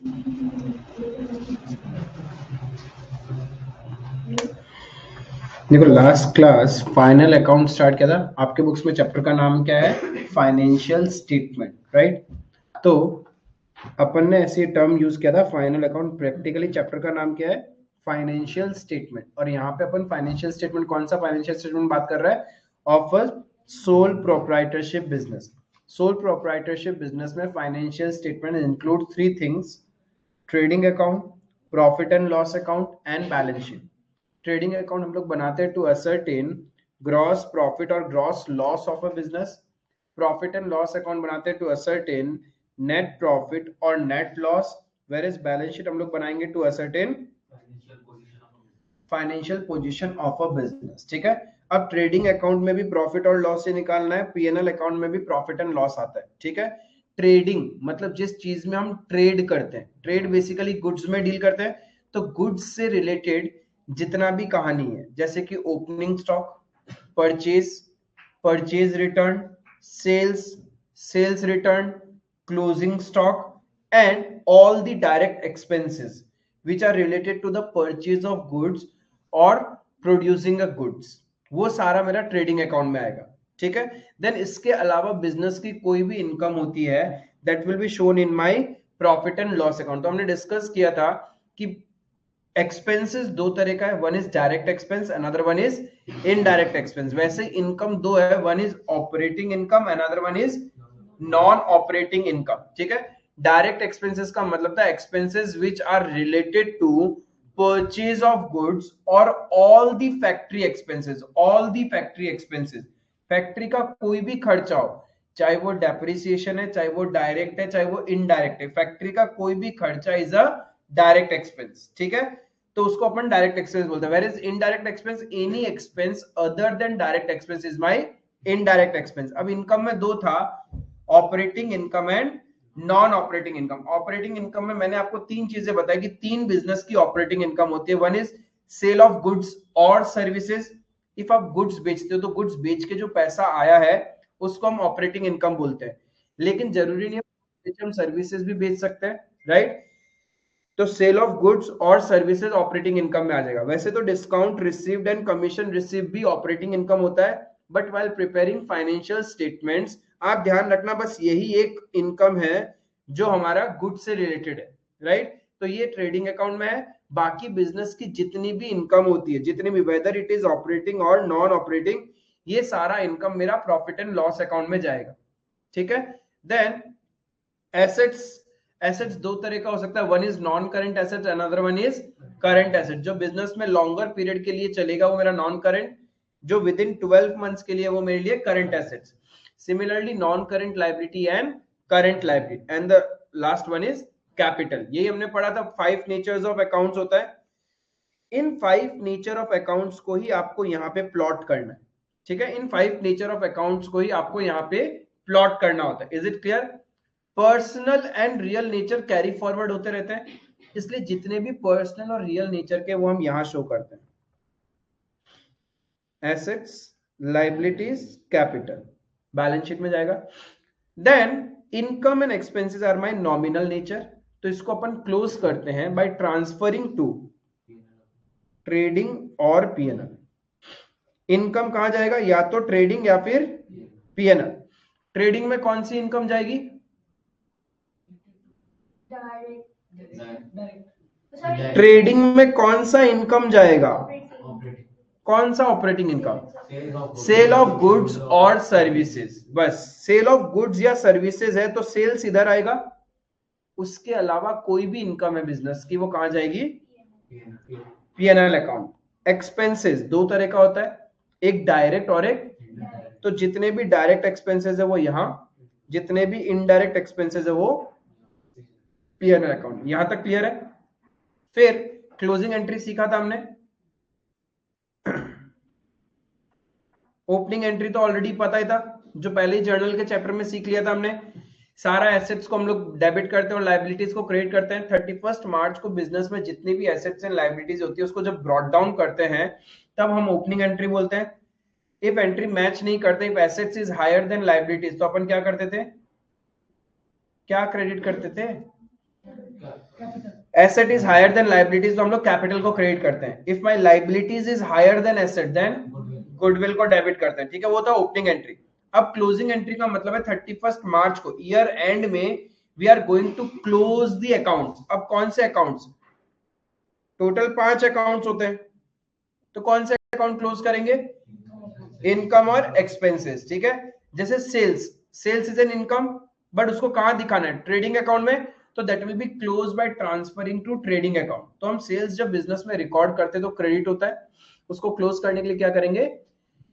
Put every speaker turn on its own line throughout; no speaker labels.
देखो last class final account start किया था, आपके बुक्स में चैप्टर का नाम क्या है? Financial statement, right? तो अपन ने ऐसे टर्म यूज किया था फाइनल अकाउंट। प्रैक्टिकली चैप्टर का नाम क्या है? Financial statement. और यहाँ पे अपन फाइनेंशियल स्टेटमेंट, कौन सा फाइनेंशियल स्टेटमेंट बात कर रहा है? Of a sole proprietorship business. Sole proprietorship business में financial statement include three things: trading account, profit and loss account and balance sheet. Trading account हम लोग बनाते हैं टू असर्टेन ग्रॉस प्रॉफिट और gross loss of a business. Profit and loss account बनाते हैं to ascertain net profit और net loss. Where is balance sheet हम लोग बनाएंगे to ascertain financial position of a business. ठीक है। अब ट्रेडिंग अकाउंट में भी प्रॉफिट और लॉस से निकालना है, पीएनएल अकाउंट में भी प्रॉफिट एंड लॉस आता है। ठीक है। ट्रेडिंग मतलब जिस चीज में हम ट्रेड करते हैं, ट्रेड बेसिकली गुड्स में डील करते हैं, तो गुड्स से रिलेटेड जितना भी कहानी है, जैसे कि opening stock, purchase, purchase return, sales, sales return, closing stock and all the direct expenses which are related to the purchase of goods और प्रोड्यूसिंग अ गुड्स, वो सारा मेरा ट्रेडिंग अकाउंट में आएगा। ठीक है। देन इसके अलावा बिजनेस की कोई भी इनकम होती है, that will be shown in my profit and loss account. तो हमने डिस्कस किया था कि एक्सपेंसेस दो तरह का है, one is direct expense, another one is indirect expense. वैसे इनकम दो है, one is operating income, another one is non operating income. ठीक है। डायरेक्ट एक्सपेंसेस का मतलब था expenses which are related to purchase of goods और all the factory expenses, all the factory expenses. Factory का कोई भी खर्चा हो, चाहे वो डेप्रिसिएशन है, चाहे वो डायरेक्ट है, चाहे वो इनडायरेक्ट है, फैक्ट्री का कोई भी खर्चा इज अ डायरेक्ट एक्सपेंस। ठीक है। तो उसको अपन डायरेक्ट एक्सपेंस बोलते हैं। Where is indirect expense, any expense other than direct expense is my indirect expense. अब इनकम में दो था, operating income and non operating income. Operating income में मैंने आपको तीन चीजें बताई कि तीन बिजनेस की ऑपरेटिंग इनकम होती है। One is sale of goods और सर्विसेज। इफ आप गुड्स बेचते हो तो गुड्स बेच के जो पैसा आया है उसको हम ऑपरेटिंग इनकम बोलते हैं। लेकिन जरूरी नहीं है, हम सर्विसेज भी बेच सकते हैं, राइट? तो सेल ऑफ गुड्स और सर्विसेज ऑपरेटिंग इनकम में आ जाएगा। वैसे तो discount received and commission receive भी ऑपरेटिंग इनकम होता है, but while preparing financial statements आप ध्यान रखना बस यही एक इनकम है जो हमारा गुड्स से रिलेटेड है, राइट? तो ये ट्रेडिंग अकाउंट में है। बाकी बिजनेस की जितनी भी इनकम होती है, जितनी भी, वेदर इट इज ऑपरेटिंग और नॉन ऑपरेटिंग, ये सारा इनकम मेरा प्रॉफिट एंड लॉस अकाउंट में जाएगा। ठीक है। देन एसेट्स, एसेट्स दो तरह का हो सकता है, one is non current assets, another one is current asset. जो बिजनेस में लॉन्गर पीरियड के लिए चलेगा वो मेरा नॉन करंट, जो विद इन 12 मंथ्स के लिए वो मेरे लिए current assets. Similarly non current liability and current liability, and the last one is capital. यही हमने पढ़ा था, 5 नेचर्स ऑफ अकाउंट्स होता है। इन 5 नेचर ऑफ अकाउंट्स को ही आपको यहाँ पे प्लॉट करना है। ठीक है। इन 5 नेचर ऑफ अकाउंट्स को ही आपको यहाँ पे प्लॉट करना होता है। Is it clear? Personal and real nature carry forward होते रहते हैं, इसलिए जितने भी पर्सनल और रियल नेचर के वो हम यहां शो करते हैं। Assets, liabilities, capital, balance sheet में जाएगा। Then income and expenses are my nominal nature, तो इसको अपन क्लोज करते हैं बाय ट्रांसफरिंग टू ट्रेडिंग और पीएनएल। इनकम कहां जाएगा? या तो ट्रेडिंग या फिर पीएनएल। ट्रेडिंग में कौन सी इनकम जाएगी? ट्रेडिंग में कौन सा इनकम जाएगा? कौन सा operating income? Sale of goods और सर्विसेज। बस सेल ऑफ गुड्स या सर्विसेज है तो सेल्स इधर आएगा। उसके अलावा कोई भी इनकम है बिजनेस की, वो कहां जाएगी? PNL account. एक्सपेंसेस दो तरह का होता है, एक डायरेक्ट और एक, तो जितने भी डायरेक्ट एक्सपेंसेस है वो यहां, जितने भी इनडायरेक्ट एक्सपेंसेस है वो पीएनएल अकाउंट। यहां तक क्लियर है? फिर क्लोजिंग एंट्री सीखा था हमने। ओपनिंग एंट्री तो ऑलरेडी पता ही था, जो पहले ही जर्नल के चैप्टर में सीख लिया था हमने। सारा एसेट्स को हम लोग डेबिट करते हैं और लाइबिलिटीज को क्रेडिट करते हैं। 31 मार्च को बिजनेस में जितनी भी एसेट्स एंड लाइबिलिटीज होती है उसको जब ब्रॉट डाउन करते हैं तब हम ओपनिंग एंट्री बोलते हैं। इफ एंट्री मैच नहीं करते, if assets is higher than liabilities, तो अपन क्या करते थे? क्या क्रेडिट करते थे? Asset is higher than liabilities, तो हम लोग कैपिटल को क्रेडिट करते हैं. If my liabilities is higher than asset, then goodwill को डेबिट करते हैं. ठीक है, वो था ओपनिंग एंट्री. अब क्लोजिंग एंट्री का मतलब है 31 मार्च को, ईयर एंड में we are going to close the accounts. अब कौन से अकाउंट्स? टोटल 5 अकाउंट्स होते हैं, तो कौन से अकाउंट क्लोज करेंगे? इनकम और एक्सपेंसेस. ठीक है, जैसे sales, sales is an income, but उसको कहां दिखाना है? ट्रेडिंग अकाउंट में. तो that will be close by transferring to trading account. तो हम सेल्स जब बिजनेस में रिकॉर्ड करते हैं तो क्रेडिट होता है, उसको क्लोज करने के लिए क्या करेंगे?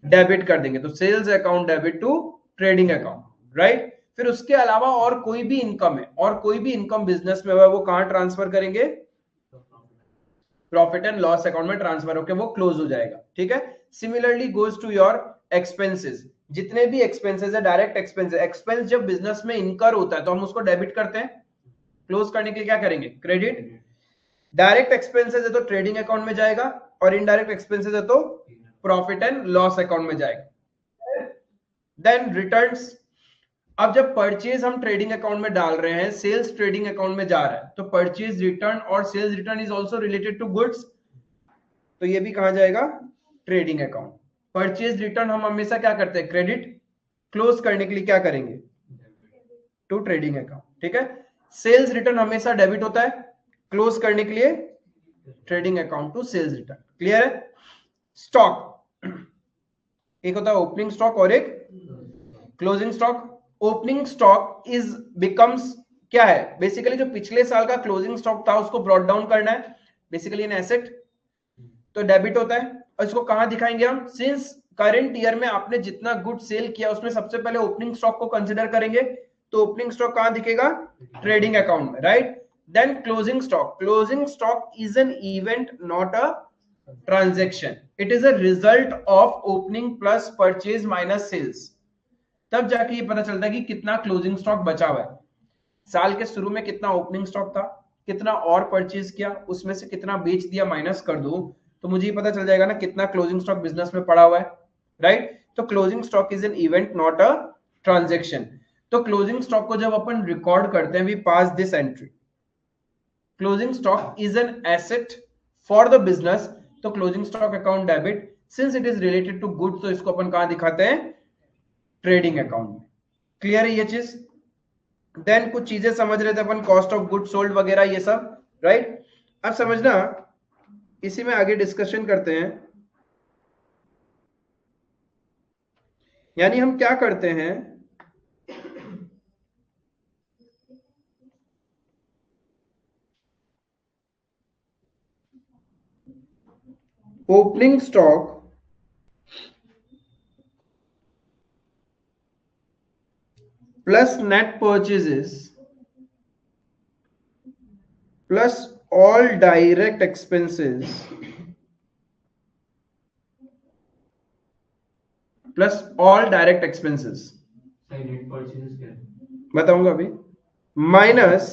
डेबिट कर देंगे. तो sales account debit to trading account, right. फिर उसके अलावा और कोई भी इनकम है, और कोई भी इनकम बिजनेस में हुआ है, वो कहां ट्रांसफर करेंगे? प्रॉफिट एंड लॉस अकाउंट में ट्रांसफर होकर वो क्लोज हो जाएगा. ठीक है, similarly goes to your expenses. जितने भी एक्सपेंसेस है, डायरेक्ट एक्सपेंस, एक्सपेंस जब बिजनेस में इनकर होता है तो हम उसको डेबिट करते हैं. क्लोज करने के लिए क्या करेंगे? क्रेडिट. डायरेक्ट एक्सपेंसेस है तो ट्रेडिंग अकाउंट में जाएगा, और इनडायरेक्ट एक्सपेंसेस है तो प्रॉफिट एंड लॉस अकाउंट में जाएगा. Then returns. अब जब परचेज हम ट्रेडिंग अकाउंट में डाल रहे हैं, सेल्स ट्रेडिंग अकाउंट में जा रहा है, तो परचेज रिटर्न और sales return is also related to goods, तो ये भी कहां जाएगा? Trading account. परचेज रिटर्न हम हमेशा क्या करते हैं? क्रेडिट. क्लोज करने के लिए क्या करेंगे? To trading account. ठीक है, सेल्स रिटर्न हमेशा डेबिट होता है, क्लोज करने के लिए trading account to sales return. Clear है? स्टॉक, एक होता है ओपनिंग स्टॉक और एक closing stock. Opening stock is becomes क्या है? बेसिकली जो पिछले साल का क्लोजिंग स्टॉक था उसको ब्रॉट डाउन करना है, बेसिकली एन एसेट, तो डेबिट होता है. और इसको कहां दिखाएंगे हम? सिंस करंट ईयर में आपने जितना गुड सेल किया उसमें सबसे पहले ओपनिंग स्टॉक को कंसीडर करेंगे, तो ओपनिंग स्टॉक कहां दिखेगा? ट्रेडिंग अकाउंट में, right. Then closing stock. Closing stock is an event, not a transaction. It is a result of opening plus purchase minus sales. तब जाके ये पता चलता है कि कितना क्लोजिंग स्टॉक बचा हुआ है. साल के शुरू में कितना ओपनिंग स्टॉक था, कितना और परचेज किया, उसमें से कितना बेच दिया, माइनस कर दो, तो मुझे ये पता चल जाएगा ना कितना क्लोजिंग स्टॉक बिजनेस में पड़ा हुआ है, राइट. तो closing stock is an event, not a transaction. तो क्लोजिंग स्टॉक को जब अपन रिकॉर्ड करते हैं, we pass this entry. Closing stock is an asset for the business, तो closing stock account debit. Since it is related to goods, तो इसको अपन कहां दिखाते हैं? ट्रेडिंग अकाउंट में. क्लियर है ये चीज? देन कुछ चीजें समझ रहे थे अपन, कॉस्ट ऑफ गुड सोल्ड वगैरह ये सब, राइट. अब समझना, इसी में आगे डिस्कशन करते हैं. यानी हम क्या करते हैं? Opening stock plus net purchases plus all direct expenses plus all direct expenses, बताऊंगा अभी, minus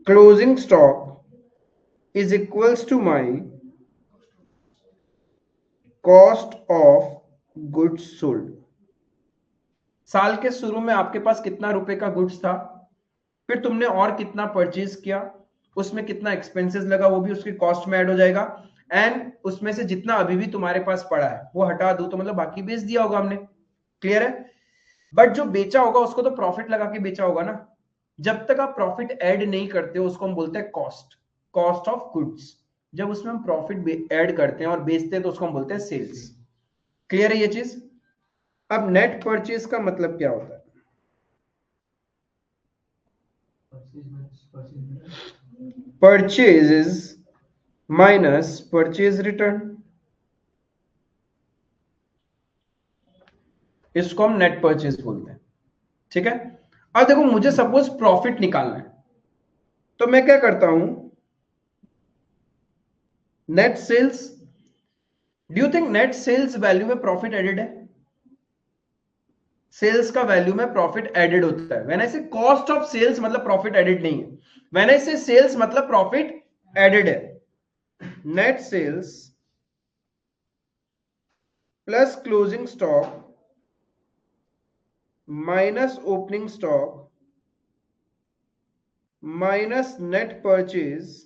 closing stock is equals to my cost of goods sold. साल के शुरू में आपके पास कितना रुपए का गुड्स था, फिर तुमने और कितना परचेज किया, उसमें कितना एक्सपेंसेस लगा, वो भी उसकी कॉस्ट में ऐड हो जाएगा. एंड उसमें से जितना अभी भी तुम्हारे पास पड़ा है वो हटा दो, तो मतलब बाकी बेच दिया होगा हमने. क्लियर है? बट जो बेचा होगा उसको तो प्रॉफिट लगा के बेचा होगा ना. जब तक आप प्रॉफिट ऐड नहीं करते हो उसको हम बोलते हैं कॉस्ट, कॉस्ट ऑफ गुड्स. जब उसमें हम प्रॉफिट ऐड करते हैं और बेचते हैं तो उसको हम बोलते हैं सेल्स. क्लियर है ये चीज? अब नेट परचेज का मतलब क्या होता है? परचेज माइनस परचेज रिटर्न, इसको हम नेट परचेज बोलते हैं. ठीक है, अब देखो मुझे सपोज प्रॉफिट निकालना है, तो मैं क्या करता हूं? Net sales. Do you think net sales value में प्रॉफिट एडेड है? सेल्स का वैल्यू में प्रॉफिट एडेड होता है. When I say cost of sales मतलब प्रॉफिट एडेड नहीं है. व्हेन आई से सेल्स मतलब प्रॉफिट एडेड है. Net sales plus closing stock minus opening stock minus net purchase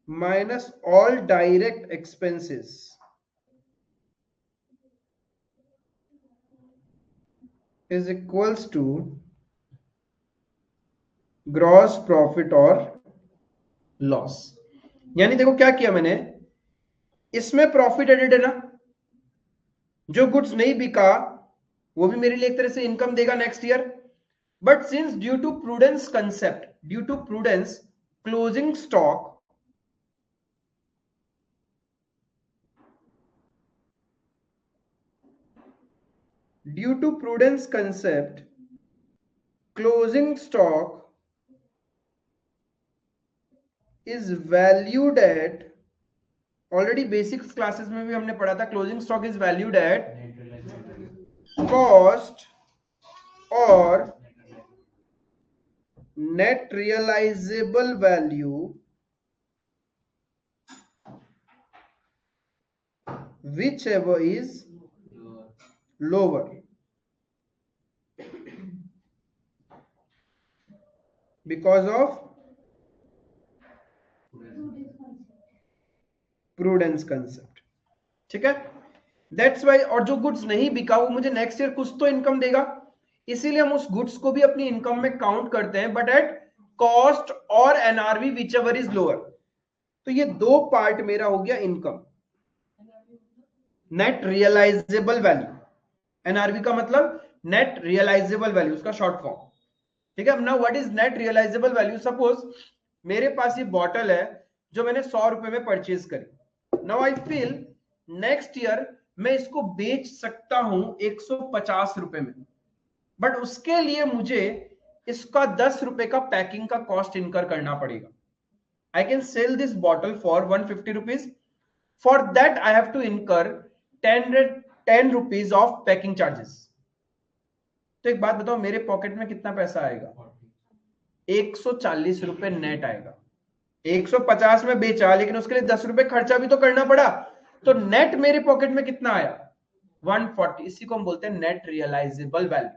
minus all direct expenses is equals to gross profit और loss. यानी देखो क्या किया मैंने, इसमें प्रॉफिट एडेड है ना, जो गुड्स नहीं बिका वो भी मेरे लिए एक तरह से इनकम देगा next year. But since due to prudence concept, due to prudence closing stock due to prudence concept closing stock is valued at, already basics classes में भी हमने पढ़ा था, closing stock is valued at cost और net realisable value whichever is lower because of prudence concept. ठीक है, that's why. और जो गुड्स नहीं बिका वो मुझे नेक्स्ट ईयर कुछ तो इनकम देगा, इसीलिए हम उस गुड्स को भी अपनी इनकम में काउंट करते हैं, बट एट कॉस्ट और NRV whichever is lower. तो ये दो पार्ट मेरा हो गया income. Net realisable value, NRV का मतलब नेट रियलाइजेबल वैल्यू, उसका शॉर्ट फॉर्म। ठीक है, now what is net realisable value? Suppose मेरे पास ये बॉटल है जो मैंने 100 रुपए में परचेज करी। Now I feel next year मैं इसको बेच सकता हूं 150 रुपए में, बट उसके लिए मुझे इसका 10 रुपए का पैकिंग का कॉस्ट इनकर करना पड़ेगा। I can sell this bottle for 150 rupees, for that I have to incur 10 rupees of packing charges. तो एक बात बताओ, मेरे पॉकेट में कितना पैसा आएगा? 140 रुपए नेट आएगा। 150 में बेचा, लेकिन उसके लिए 10 रुपए खर्चा भी तो करना पड़ा, तो नेट मेरे पॉकेट में कितना आया? 140। इसी को हम बोलते हैं नेट रियलाइजेबल वैल्यू।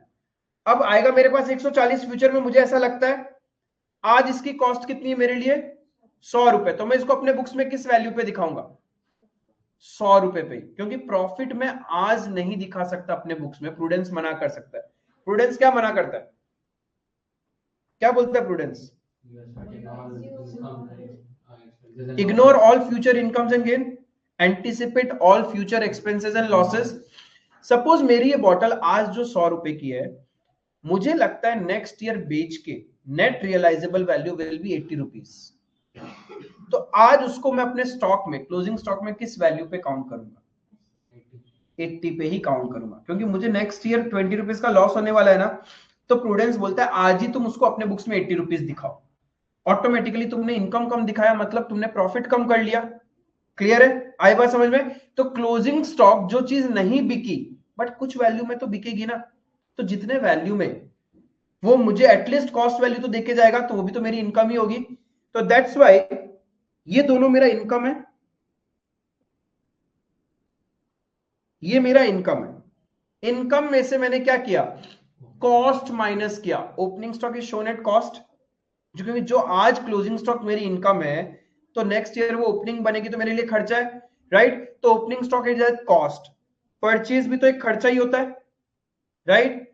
अब आएगा मेरे पास 140 फ्यूचर में, मुझे ऐसा लगता है आज इसकी कॉस्ट कितनी है मेरे लिए? 100 रुपए। तो मैं इसको अपने बुक्स में किस वैल्यू पे दिखाऊंगा? 100 रुपए पे, क्योंकि प्रॉफिट में आज नहीं दिखा सकता अपने बुक्स में, प्रूडेंस मना कर सकता है। प्रूडेंस क्या मना करता है? क्या बोलता है prudence? Ignore all future incomes and gain, anticipate all future expenses and losses. Suppose मेरी ये बॉटल आज जो 100 रुपए की है, मुझे लगता है नेक्स्ट ईयर बेच के net realisable value will be 80 rupees. तो आज उसको मैं अपने स्टॉक में, क्लोजिंग स्टॉक में किस वैल्यू पे काउंट करूंगा? 80 पे ही काउंट करूंगा, क्योंकि मुझे नेक्स्ट ईयर 20 रुपीज का लॉस होने वाला है ना। तो प्रूडेंस बोलता है आज ही तुम उसको अपने बुक्स में 80 रुपीज दिखाओ। ऑटोमेटिकली तुमने इनकम कम दिखाया, मतलब तुमने प्रॉफिट कम कर लिया। क्लियर है? आई बात समझ में? तो क्लोजिंग स्टॉक, जो चीज नहीं बिकी बट कुछ वैल्यू में तो बिकेगी ना, तो जितने वैल्यू में वो मुझे एटलीस्ट कॉस्ट वैल्यू तो देके जाएगा, तो वो भी तो मेरी इनकम ही होगी। तो दैट्स वाई ये दोनों मेरा इनकम है, ये मेरा इनकम है। इनकम में से मैंने क्या किया? कॉस्ट माइनस किया। Opening stock is shown at cost, क्योंकि जो आज क्लोजिंग स्टॉक मेरी इनकम है, तो नेक्स्ट ईयर वो ओपनिंग बनेगी तो मेरे लिए खर्चा है, राइट? तो opening stock is at cost. Purchase भी तो एक खर्चा ही होता है, राइट?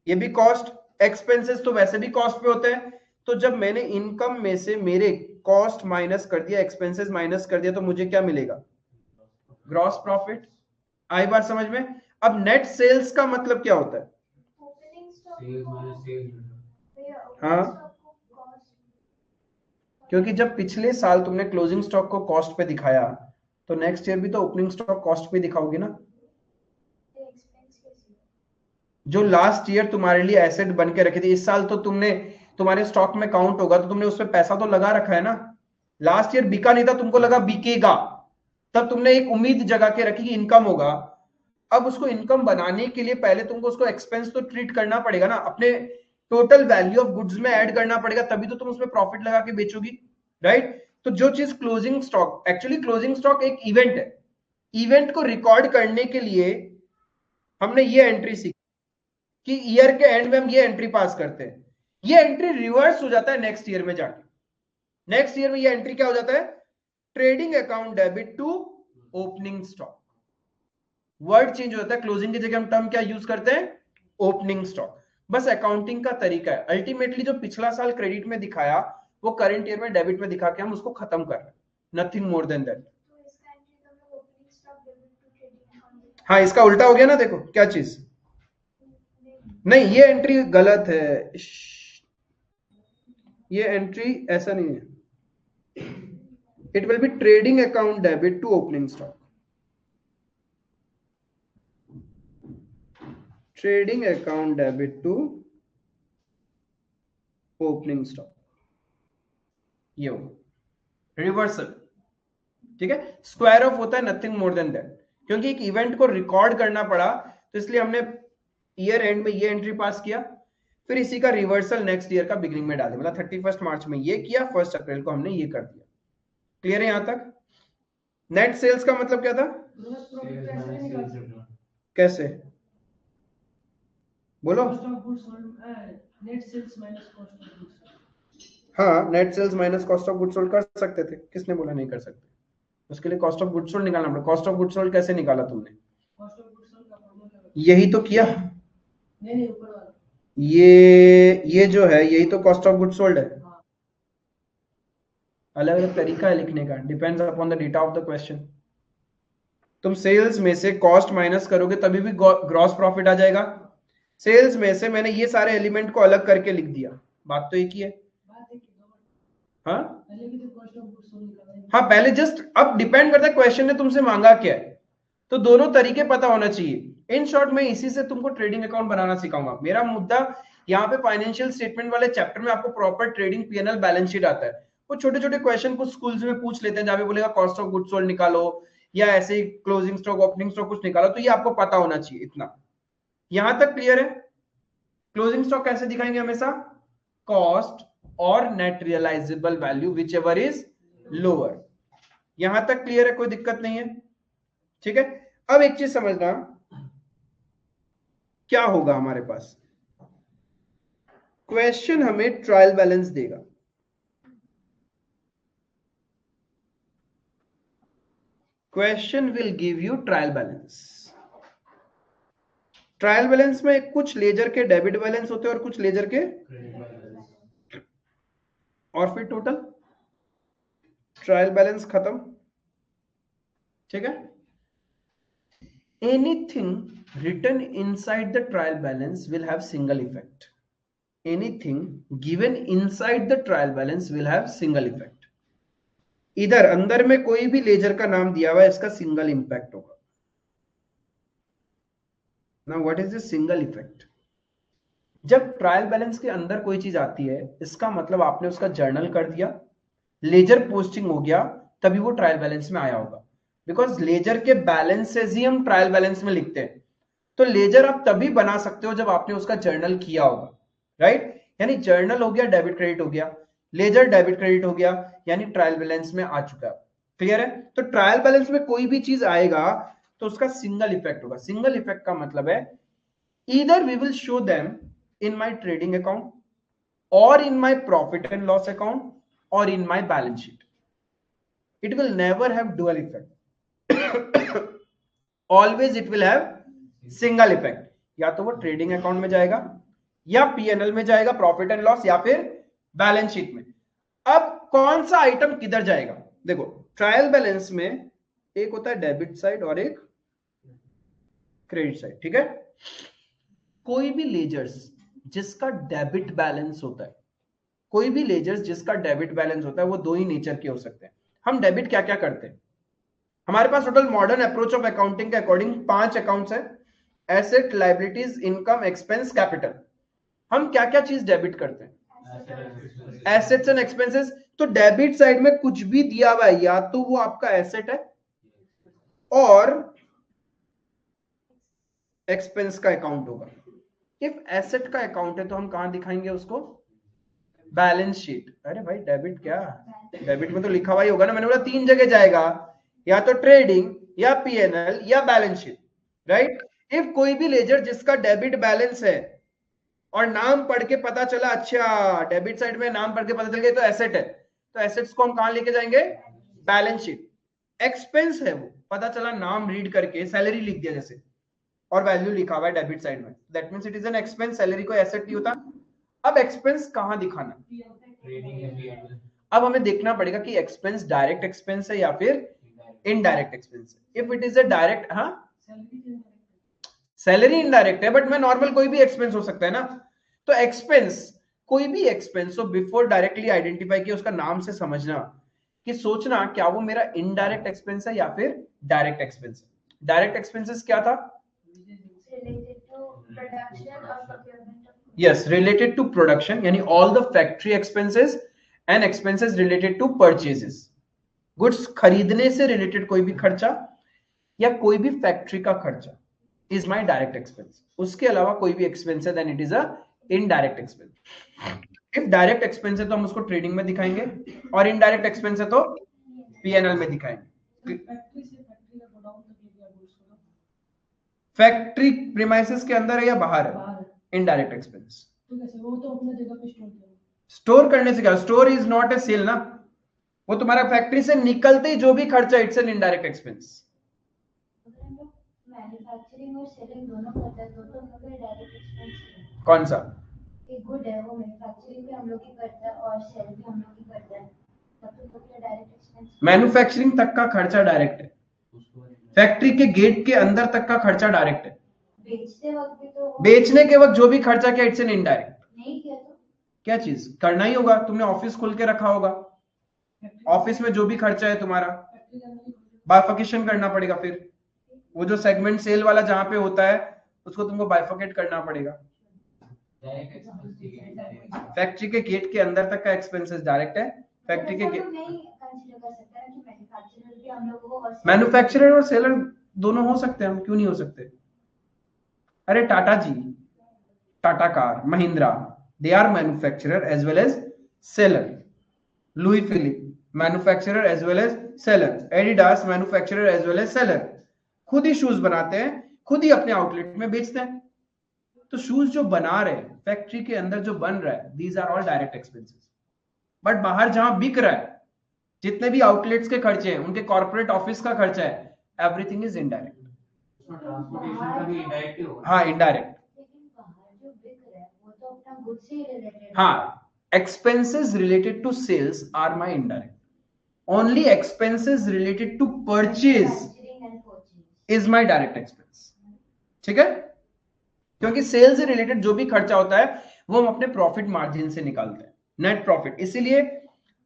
ये भी कॉस्ट। एक्सपेंसेस तो वैसे भी कॉस्ट पे होते हैं। तो जब मैंने इनकम में से मेरे कॉस्ट माइनस कर दिया, एक्सपेंसेस माइनस कर दिया, तो मुझे क्या मिलेगा? Gross profit. आई बात समझ में? अब नेट सेल्स का मतलब क्या होता है? हाँ, क्योंकि जब पिछले साल तुमने क्लोजिंग स्टॉक को कॉस्ट पे दिखाया, तो नेक्स्ट ईयर भी तो ओपनिंग स्टॉक कॉस्ट पे दिखाओगे ना। जो लास्ट ईयर तुम्हारे लिए एसेट बन के रखे थे, इस साल तो तुमने, तुम्हारे स्टॉक में काउंट होगा तो तुमने उस पर पैसा तो लगा रखा है ना। लास्ट ईयर बिका नहीं था, तुमको लगा बिकेगा, तब तुमने एक उम्मीद जगा के रखी कि इनकम होगा। अब उसको इनकम बनाने के लिए पहले तुमको उसको एक्सपेंस तो ट्रीट करना पड़ेगा ना, अपने टोटल वैल्यू ऑफ गुड्स में ऐड करना पड़ेगा, तभी तो तुम उसमें प्रॉफिट लगा के बेचोगी, राइट? तो जो चीज closing stock, actually closing stock एक इवेंट है। इवेंट को रिकॉर्ड करने के लिए हमने ये एंट्री सीखी कि ईयर के एंड में हम ये एंट्री पास करते हैं ये एंट्री रिवर्स हो जाता है नेक्स्ट ईयर में जाके। नेक्स्ट ईयर में ये एंट्री क्या हो जाता है, trading account debit to opening stock. Word change होता है, क्लोजिंग की जगह हम टर्म क्या यूज करते हैं, ओपनिंग स्टॉक। बस अकाउंटिंग का तरीका है। अल्टीमेटली जो पिछला साल क्रेडिट में दिखाया वो करंट ईयर में डेबिट में दिखा के हम उसको खत्म कर रहे हैं, नथिंग मोर देन दैट। हाँ, इसका उल्टा हो गया ना, देखो क्या चीज, नहीं ये एंट्री गलत है, ये एंट्री ऐसा नहीं है। It will be trading account debit to opening stock, trading account debit to opening stock, ये हो रिवर्सल। ठीक है, स्क्वायर ऑफ होता है नथिंग मोर देन दैट। क्योंकि एक इवेंट को रिकॉर्ड करना पड़ा तो इसलिए हमने ईयर एंड में ये एंट्री पास किया, फिर इसी का रिवर्सल नेक्स्ट ईयर का बिगिनिंग में डाल दिया। मतलब 31 मार्च में ये किया, 1 अप्रैल को हमने ये कर दिया। क्लियर है यहां तक? नेट सेल्स का मतलब क्या था, कैसे बोलो? हाँ, net sales minus cost of goods sold कर सकते थे, किसने बोला नहीं कर सकते? उसके लिए कॉस्ट ऑफ गुड्स सोल्ड निकालना पड़ा। कॉस्ट ऑफ गुड्स सोल्ड कैसे निकाला तुमने? यही तो किया, ये जो है यही तो कॉस्ट ऑफ गुड्स सोल्ड है। अलग अलग तरीका है लिखने का, depends upon the data of the question. तुम सेल्स में से कॉस्ट माइनस करोगे तभी भी ग्रॉस प्रॉफिट आ जाएगा। सेल्स में से मैंने ये सारे एलिमेंट को अलग करके लिख दिया, बात तो एक ही है। हाँ हाँ, पहले जस्ट, अब डिपेंड करता है क्वेश्चन ने तुमसे मांगा क्या है, तो दोनों तरीके पता होना चाहिए। इन शॉर्ट में इसी से तुमको ट्रेडिंग अकाउंट बनाना सिखाऊंगा। मेरा मुद्दा यहाँ पे फाइनेंशियल स्टेटमेंट वाले चैप्टर में आपको proper trading PNL balance sheet आता है। वो छोटे छोटे क्वेश्चन कुछ स्कूल्स में पूछ लेते हैं जहां पे बोलेगा कॉस्ट ऑफ गुड्स सोल्ड निकालो या ऐसे ही क्लोजिंग स्टॉक ओपनिंग स्टॉक कुछ निकालो, तो ये आपको पता होना चाहिए इतना। यहां तक क्लियर है? क्लोजिंग स्टॉक कैसे दिखाएंगे हमेशा, कॉस्ट और net realisable value whichever is lower. यहां तक क्लियर है, कोई दिक्कत नहीं है? ठीक है, अब एक चीज समझना, क्या होगा हमारे पास, क्वेश्चन हमें ट्रायल बैलेंस देगा। Question will give you trial balance. Trial balance में कुछ लेजर के डेबिट बैलेंस होते हैं और कुछ लेजर के, और फिर टोटल ट्रायल बैलेंस खत्म। ठीक है, anything written inside the trial balance will have single effect. Anything given inside the trial balance will have single effect. इधर अंदर में कोई भी लेजर का नाम दिया हुआ है, इसका सिंगल इंपैक्ट होगा। Now what is the single effect? जब ट्रायल बैलेंस के अंदर कोई चीज आती है, इसका मतलब आपने उसका जर्नल कर दिया, लेजर पोस्टिंग हो गया, तभी वो ट्रायल बैलेंस में आया होगा। बिकॉज लेजर के बैलेंस से ही हम ट्रायल बैलेंस में लिखते हैं। तो लेजर आप तभी बना सकते हो जब आपने उसका जर्नल किया होगा, राइट? यानी जर्नल हो गया, डेबिट क्रेडिट हो गया, लेजर डेबिट क्रेडिट हो गया, यानी ट्रायल बैलेंस में आ चुका है। क्लियर है? तो ट्रायल बैलेंस में कोई भी चीज आएगा तो उसका सिंगल इफेक्ट होगा। सिंगल इफेक्ट का मतलब है either we will show them in my trading account or in my profit and loss account or in my balance sheet. It will never have dual effect. Always it will have single effect. या तो वो trading account में जाएगा या PNL में जाएगा, profit and loss, या फिर बैलेंस शीट में। अब कौन सा आइटम किधर जाएगा? देखो, ट्रायल बैलेंस में एक होता है डेबिट साइड और एक क्रेडिट साइड। ठीक है, कोई भी लेजर्स जिसका डेबिट बैलेंस होता है, कोई भी लेजर्स जिसका डेबिट बैलेंस होता है, वो दो ही नेचर के हो सकते हैं। हम डेबिट क्या क्या करते हैं? हमारे पास total modern approach of accounting के अकॉर्डिंग 5 अकाउंट्स हैं, asset, liabilities, income, expense, capital. हम क्या क्या चीज डेबिट करते हैं? Assets and expenses. तो डेबिट साइड में कुछ भी दिया हुआ है, या तो वो आपका एसेट है और एक्सपेंस का अकाउंट होगा। इफ एसेट का अकाउंट है तो हम कहां दिखाएंगे उसको? Balance sheet. अरे भाई डेबिट क्या, डेबिट में तो लिखा हुआ ही होगा ना, मैंने बोला 3 जगह जाएगा, या तो ट्रेडिंग या पीएनएल या बैलेंस शीट, राइट? इफ कोई भी लेजर जिसका डेबिट बैलेंस है और नाम पढ़ के पता चला अच्छा डेबिट साइड में नाम पढ़ के पता चल गया तो एसेट है, तो एसेट्स को हम कहां लेके जाएंगे, बैलेंस शीट। एक्सपेंस है वो पता चला नाम रीड करके सैलरी लिख दिया जैसे और वैल्यू लिखा हुआ है डेबिट साइड में, that means it is an expense, salary को एसेट नहीं होता। अब एक्सपेंस कहां दिखाना, अब हमें देखना पड़ेगा कि एक्सपेंस डायरेक्ट एक्सपेंस है या फिर इनडायरेक्ट एक्सपेंस है। If it is a direct, हाँ सैलरी इनडायरेक्ट है, बट मैं नॉर्मल कोई भी एक्सपेंस हो सकता है ना, तो एक्सपेंस कोई भी एक्सपेंस हो बिफोर डायरेक्टली आइडेंटिफाई किया उसका नाम से समझना कि सोचना क्या वो मेरा इनडायरेक्ट एक्सपेंस है या फिर डायरेक्ट एक्सपेंस है। डायरेक्ट एक्सपेंसेस क्या था, यस रिलेटेड टू प्रोडक्शन, यानी all the factory expenses and expenses related to purchases, goods खरीदने से रिलेटेड कोई भी खर्चा या कोई भी फैक्ट्री का खर्चा इज माई डायरेक्ट एक्सपेंस। उसके अलावा कोई भी एक्सपेंस है then it is a indirect expense. If direct expense है तो हम उसको ट्रेडिंग में दिखाएंगे और इनडायरेक्ट एक्सपेंस है तो पीएनएल में दिखाएंगे। फैक्ट्री प्रीमाइसेस के अंदर है या बाहर है, इनडायरेक्ट एक्सपेंस। वो तो अपने जगह पे स्टोर करने से क्या, store is not a sale ना, वो तुम्हारा फैक्ट्री से निकलते ही जो भी खर्चा it's an indirect expense. Manufacturing और सेलिंग दोनों करते हैं तो हम लोग डायरेक्ट एक्सपेंस कौन सा, एक गुड है वो मैन्युफैक्चरिंग भी हम लोग ही करते हैं और सेल भी हम लोग ही करते हैं, तब तो डायरेक्ट एक्सपेंस। मैन्युफैक्चरिंग तक का खर्चा डायरेक्ट है, फैक्ट्री के गेट के अंदर तक का खर्चा डायरेक्ट है, बेचते वक्त भी तो, बेचने के वक्त जो भी खर्चा किया इट्स एन इनडायरेक्ट। नहीं किया तो क्या चीज करना ही होगा, तुमने ऑफिस खोल के रखा होगा, ऑफिस में जो भी खर्चा है तुम्हारा बाइफर्केशन करना पड़ेगा, फिर वो जो सेगमेंट सेल वाला जहां पे होता है उसको तुमको बाइफर्केट करना पड़ेगा। फैक्ट्री के गेट के अंदर तक का एक्सपेंसेस डायरेक्ट है, फैक्ट्री के गेट मैन्युफैक्चरर और सेलर दोनों हो सकते हैं, हम क्यों नहीं हो सकते। अरे Tata ji, Tata car, Mahindra, they are manufacturer as well as seller. Louis Philippe manufacturer as well as seller, Adidas manufacturer as well as seller, खुद ही शूज बनाते हैं, खुद ही अपने आउटलेट में बेचते हैं। तो शूज जो बना रहे हैं फैक्ट्री के अंदर जो बन रहा है these are all direct expenses, but बाहर जहां बिक रहा है जितने भी आउटलेट्स के खर्चे हैं उनके कॉर्पोरेट ऑफिस का खर्चा है, एवरीथिंग इज इनडायरेक्ट। ट्रांसपोर्टेशन का भी इनडायरेक्ट होगा, हाँ इनडायरेक्ट। हाँ expenses related to sales are my indirect, only expenses related to purchase is my direct expense। ठीक है, क्योंकि सेल से रिलेटेड जो भी खर्चा होता है वो हम अपने प्रॉफिट मार्जिन से निकालते हैं, नेट प्रॉफिट। इसीलिए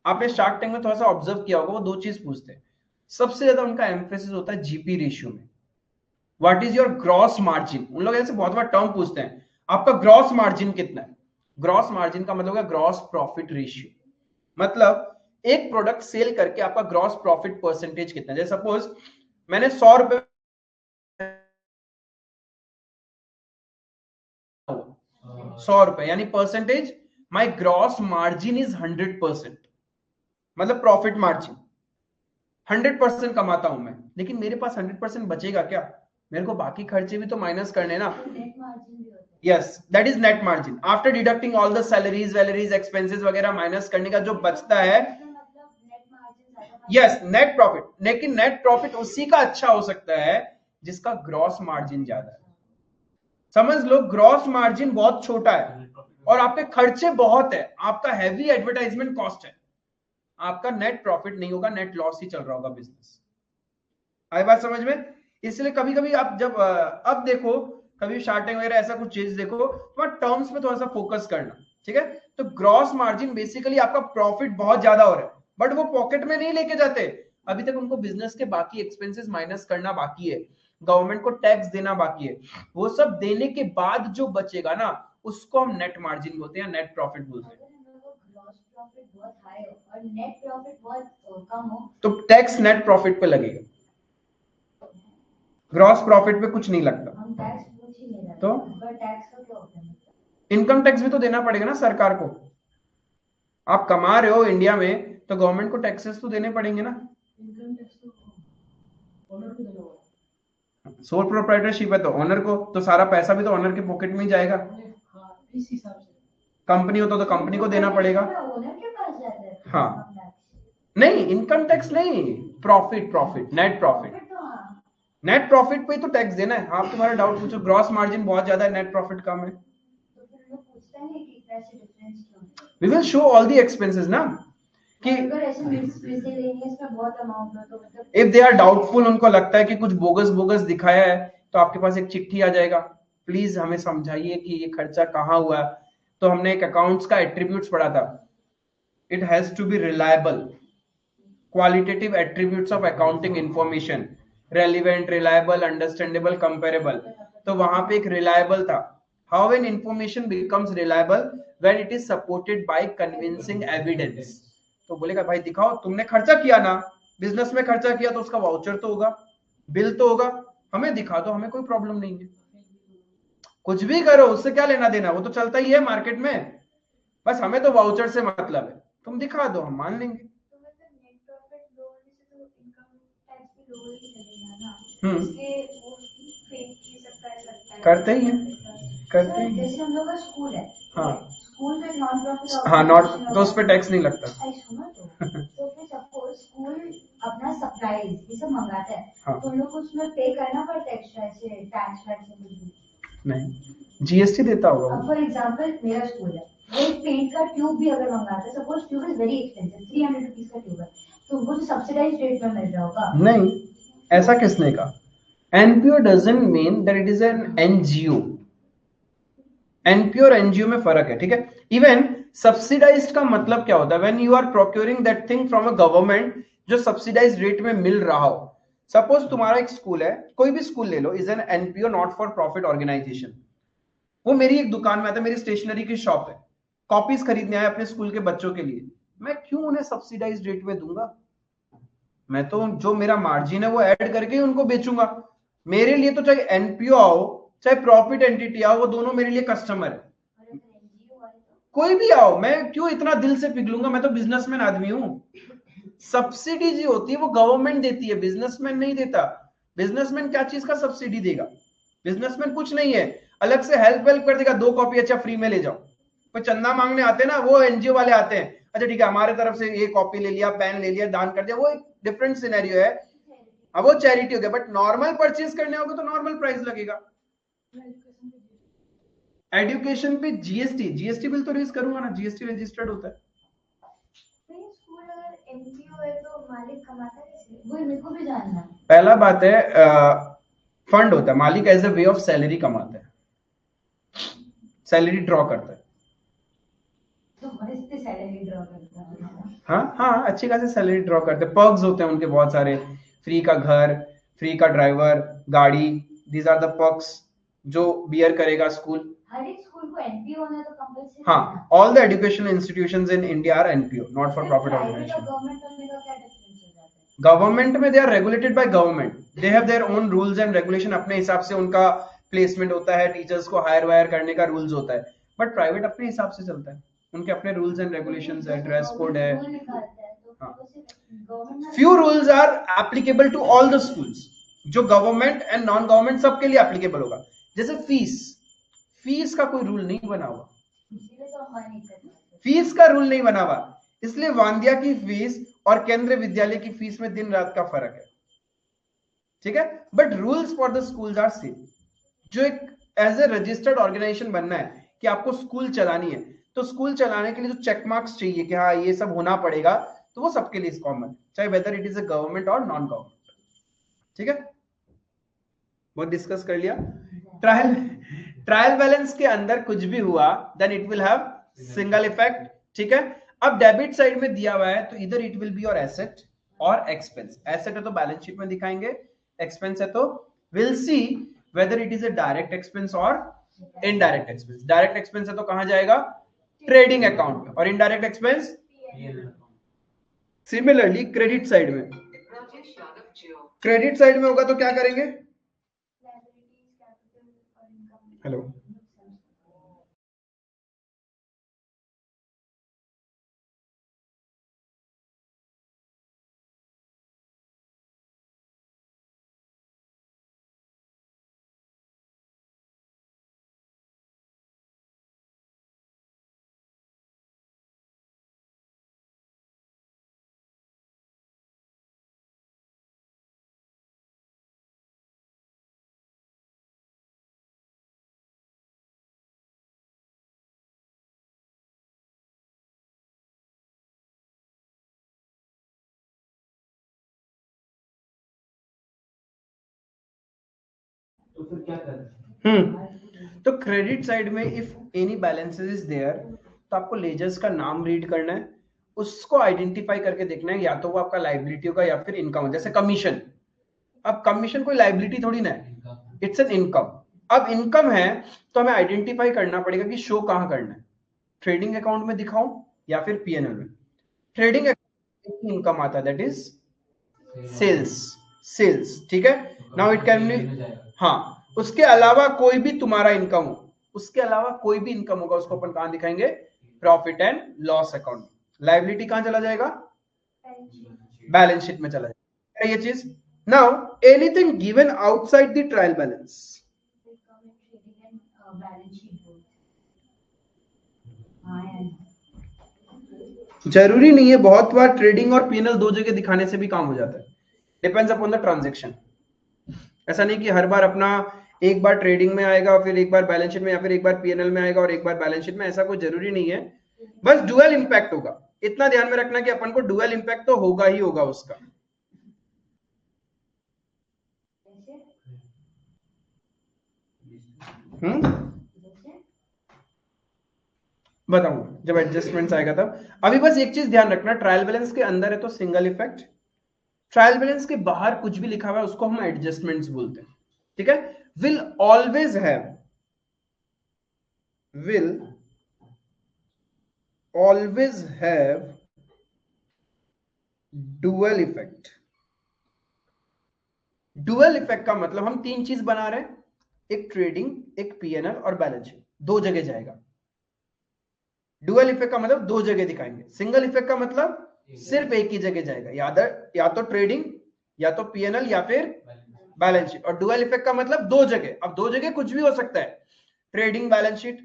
आपने शार्क टैंक में थोड़ा सा ऑब्जर्व किया होगा, वो दो चीज पूछते हैं, सबसे ज्यादा उनका एम्फेसिस होता है जीपी रेशियो में, what is your gross margin. उन लोग ऐसे बहुत बार टर्म पूछते हैं आपका ग्रॉस मार्जिन कितना है, ग्रॉस मार्जिन का मतलब है ग्रॉस प्रॉफिट रेशियो, मतलब एक प्रोडक्ट सेल करके आपका ग्रॉस प्रॉफिट परसेंटेज कितना है। जैसे सपोज मैंने 100 रुपए 100 रुपए यानी percentage, my gross margin is 100%, मतलब प्रॉफिट मार्जिन 100% कमाता हूं मैं, लेकिन मेरे पास 100% बचेगा क्या, मेरे को बाकी खर्चे भी तो माइनस करने ना। Yes that is net margin, after deducting all the salaries वैलरीज एक्सपेंसेस वगैरह माइनस करने का जो बचता है, यस नेट प्रॉफिट। लेकिन नेट प्रॉफिट उसी का अच्छा हो सकता है जिसका ग्रॉस मार्जिन ज्यादा है। समझ लो ग्रॉस मार्जिन बहुत छोटा है और आपके खर्चे बहुत है, आपका हैवी एडवर्टाइजमेंट कॉस्ट है, आपका नेट प्रॉफिट नहीं होगा, नेट लॉस ही चल रहा होगा बिजनेस। आई बात समझ में। इसलिए कभी कभी आप जब अब देखो कभी शार्क टैंक वगैरह ऐसा कुछ चीज देखो तो टर्म्स में थोड़ा सा फोकस करना, ठीक है। तो ग्रॉस मार्जिन बेसिकली आपका प्रॉफिट बहुत ज्यादा हो रहा है बट वो पॉकेट में नहीं लेके जाते, अभी तक उनको बिजनेस के बाकी एक्सपेंसेस माइनस करना बाकी है, गवर्नमेंट को टैक्स देना बाकी है, वो सब देने के बाद जो बचेगा ना उसको हम नेट मार्जिन बोलते हैं, नेट प्रॉफिट बोलते हैं। प्रॉफिट बहुत हाई हो और नेट प्रॉफिट बहुत कम हो तो टैक्स नेट प्रॉफिट पे लगेगा, ग्रॉस प्रॉफिट पे कुछ नहीं लगता। हम टैक्स पूछ ही नहीं रहे तो टैक्स का क्या होता है, इनकम टैक्स भी तो देना पड़ेगा ना सरकार को। आप कमा रहे हो इंडिया में तो गवर्नमेंट को टैक्सेस तो देने पड़ेंगे ना। इनकम टैक्स तो ओनर को देना होगा, सोल प्रोप्राइटरशिप है तो ओनर को, तो सारा पैसा भी तो ओनर के पॉकेट में ही जाएगा।
इस हिसाब से
कंपनी हो तो कंपनी को देना पड़ेगा।
ओनर के पास जाता है।
हाँ नहीं, इनकम टैक्स नहीं, profit, profit, net profit, net profit पे तो टैक्स देना है। आप तुम्हारा डाउट पूछो, ग्रॉस मार्जिन बहुत ज्यादा है, नेट प्रॉफिट कम है, we will show all the expenses ना कि इफ दे आर डाउटफुल, उनको लगता है कि कुछ बोगस बोगस दिखाया है, तो आपके पास एक चिट्ठी आ जाएगा, प्लीज हमें समझाइए कि ये खर्चा कहाँ हुआ। तो हमने एक अकाउंट्स का एट्रीब्यूट्स पढ़ा था, it has to be reliable, qualitative attributes of accounting information, relevant, reliable, understandable, comparable. तो वहां पे एक रिलायबल था। How an information becomes reliable, when it is supported by convincing evidence. तो बोलेगा भाई दिखाओ, तुमने खर्चा किया ना, बिजनेस में खर्चा किया, तो उसका वाउचर तो होगा, बिल तो होगा, हमें दिखा दो, हमें कोई प्रॉब्लम नहीं है, कुछ भी करो, उससे क्या लेना देना, वो तो चलता ही है मार्केट में, बस हमें तो वाउचर से मतलब है, तुम दिखा दो हम मान लेंगे। करते ही हैं, करते ही हैं।
जैसे हम लोग का स्कूल है,
हाँ
स्कूल में नॉन प्रॉफिट,
हाँ, नॉट तो उस पर टैक्स नहीं लगता।
तो फिर सपोज स्कूल अपना सप्लाईज ये सब मंगाता है,
हाँ।
तो उन लोग को उसमें पे करना पड़ता है एक्स्ट्रा, ऐसे टैक्स वैक्स कुछ भी
नहीं, जीएसटी देता होगा।
अब फॉर एग्जांपल मेरा स्कूल है, वो एक पेंट का ट्यूब भी अगर मंगाता है, suppose tube is very expensive, 300 rupees का ट्यूब है, तो उनको तो सब्सिडाइज रेट में मिल रहा होगा।
नहीं, ऐसा किसने कहा? NPO doesn't mean that it is an NGO. NPO और एनजीओ में फर्क है, ठीक है। इवन सब्सिडाइज्ड का मतलब क्या होता है? When you are procuring that thing from a government, जो सब्सिडाइज्ड रेट में मिल रहा हो। सपोज तुम्हारा एक स्कूल है, कोई भी स्कूल ले लो, is an NPO, not for profit organisation. वो मेरी एक दुकान में आता है, मेरी स्टेशनरी की शॉप है, कॉपीज खरीदने आए अपने स्कूल के बच्चों के लिए, मैं क्यों उन्हें सब्सिडाइज्ड रेट में दूंगा? मैं तो जो मेरा मार्जिन है वो ऐड करके ही उनको बेचूंगा। मेरे लिए तो चाहे एनपीओ आओ चाहे प्रॉफिट एंटिटी आओ, वो दोनों मेरे लिए कस्टमर है। कोई भी आओ, मैं क्यों इतना दिल से पिघलूंगा? मैं तो बिजनेसमैन आदमी हूं। सब्सिडी जो होती है वो गवर्नमेंट देती है, बिजनेसमैन नहीं देता। बिजनेसमैन क्या चीज का सब्सिडी देगा? बिजनेसमैन कुछ नहीं है, अलग से हेल्प वेल्प कर देगा, 2 कॉपी अच्छा फ्री में ले जाओ। कोई चंदा मांगने आते हैं ना, वो एनजीओ वाले आते हैं, अच्छा ठीक है हमारे तरफ से ये कॉपी ले लिया, पेन ले लिया, दान कर दिया, वो एक डिफरेंट सिनेरियो है। अब वो चैरिटी हो गया, बट नॉर्मल परचेज करने होगा तो नॉर्मल प्राइस लगेगा। एजुकेशन पे जीएसटी, जीएसटी बिल तो रेज करूंगा ना, जीएसटी रजिस्टर्ड होता है। पहला बात है, फंड होता है, मालिक as a way of salary कमाता है, सैलरी ड्रॉ करता है। हाँ हाँ, अच्छी खासी सैलरी ड्रॉ करते हैं, पर्क्स होते हैं उनके बहुत सारे, फ्री का घर, फ्री का ड्राइवर, गाड़ी, दीज आर द पर्क्स जो बियर करेगा स्कूल।
हर एक स्कूल को एनपीओ होना तो कंपल्सरी
हाँ,
है ना?
All the educational institutions in India are NPO, not for profit organisation. Government में they are regulated by government, they have their own rules and regulation, अपने हिसाब से उनका प्लेसमेंट होता है, टीचर्स को हायर वायर करने का रूल्स होता है। बट प्राइवेट अपने हिसाब से चलता है, उनके अपने रूल्स एंड रेगुलेशंस है, ड्रेस कोड है। Few rules are applicable to all the schools, जो गवर्नमेंट एंड नॉन गवर्नमेंट सबके लिए एप्लीकेबल होगा। जैसे फीस, फीस का कोई रूल नहीं बना हुआ, फीस का रूल नहीं बना हुआ, इसलिए वांदिया की फीस और केंद्रीय विद्यालय की फीस में दिन रात का फर्क है, ठीक है। But rules for the schools are same. जो एक एज ए रजिस्टर्ड ऑर्गेनाइजेशन बनना है कि आपको स्कूल चलानी है, तो स्कूल चलाने के लिए जो चेक मार्क्स चाहिए कि हाँ ये सब होना पड़ेगा, तो वो सबके लिए कॉमन, चाहे whether it is a government और नॉन गवर्नमेंट, ठीक है। बहुत डिस्कस कर लिया। ट्रायल, ट्रायल बैलेंस के अंदर कुछ भी हुआ then it will have single effect, ठीक है। अब डेबिट साइड में दिया हुआ है, तो इधर it will be your asset और एक्सपेंस। एसेट है तो बैलेंस शीट में दिखाएंगे, एक्सपेंस है तो will see whether it is a direct expense और इनडायरेक्ट एक्सपेंस। डायरेक्ट एक्सपेंस है तो कहां जाएगा? ट्रेडिंग अकाउंट में, और indirect expense similarly credit side में। क्रेडिट साइड में होगा तो क्या करेंगे? हेलो, तो फिर क्या करें? तो क्रेडिट साइड में if any balances is there, तो आपको लेजर्स का नाम रीड करना है, उसको आइडेंटिफाई करके देखना है, या तो वो आपका लाइबिलिटी होगा या फिर इनकम, जैसे कमीशन। अब कमीशन कोई लाइबिलिटी थोड़ी ना है, इट्स एन इनकम। अब इनकम है तो हमें आइडेंटिफाई करना पड़ेगा कि शो कहां करना है, ट्रेडिंग अकाउंट में दिखाऊं या फिर पीएनएल में। ट्रेडिंग अकाउंट इनकम आता है, दैट इज सेल्स। सेल्स, ठीक है। नाउ इट कैन बी, हाँ, उसके अलावा कोई भी तुम्हारा इनकम हो, उसके अलावा कोई भी इनकम होगा, उसको अपन कहां दिखाएंगे, profit and loss account. Liability कहां चला जाएगा, बैलेंस शीट में चला जाएगा, ये चीज। Now anything given outside the trial balance, जरूरी नहीं है, बहुत बार ट्रेडिंग और पीएनएल दो जगह दिखाने से भी काम हो जाता है, डिपेंड्स अपॉन द ट्रांजेक्शन। ऐसा नहीं कि हर बार अपना एक बार ट्रेडिंग में आएगा, फिर एक बार बैलेंस शीट में, या फिर एक बार पीएनएल में आएगा और एक बार बैलेंस शीट में, ऐसा कोई जरूरी नहीं है। बस डुअल इंपैक्ट होगा, इतना ध्यान में रखना कि अपन को डुअल इंपैक्ट तो होगा ही होगा उसका। बताऊंगा जब एडजस्टमेंट्स आएगा तब। अभी बस एक चीज ध्यान रखना, ट्रायल बैलेंस के अंदर है तो सिंगल इफेक्ट, ट्रायल बैलेंस के बाहर कुछ भी लिखा हुआ है उसको हम एडजस्टमेंट्स बोलते हैं, ठीक है। Will always have, will always have dual effect। Dual effect का मतलब हम तीन चीज बना रहे हैं, एक ट्रेडिंग, एक पीएनएल और बैलेंस शीट, दो जगह जाएगा। डुअल इफेक्ट का मतलब दो जगह दिखाएंगे, सिंगल इफेक्ट का मतलब सिर्फ एक ही जगह जाएगा, या तो ट्रेडिंग, या तो पीएनएल, या फिर बैलेंस शीट। और डुअल इफेक्ट का मतलब दो जगह, अब दो जगह कुछ भी हो सकता है, trading balance sheet,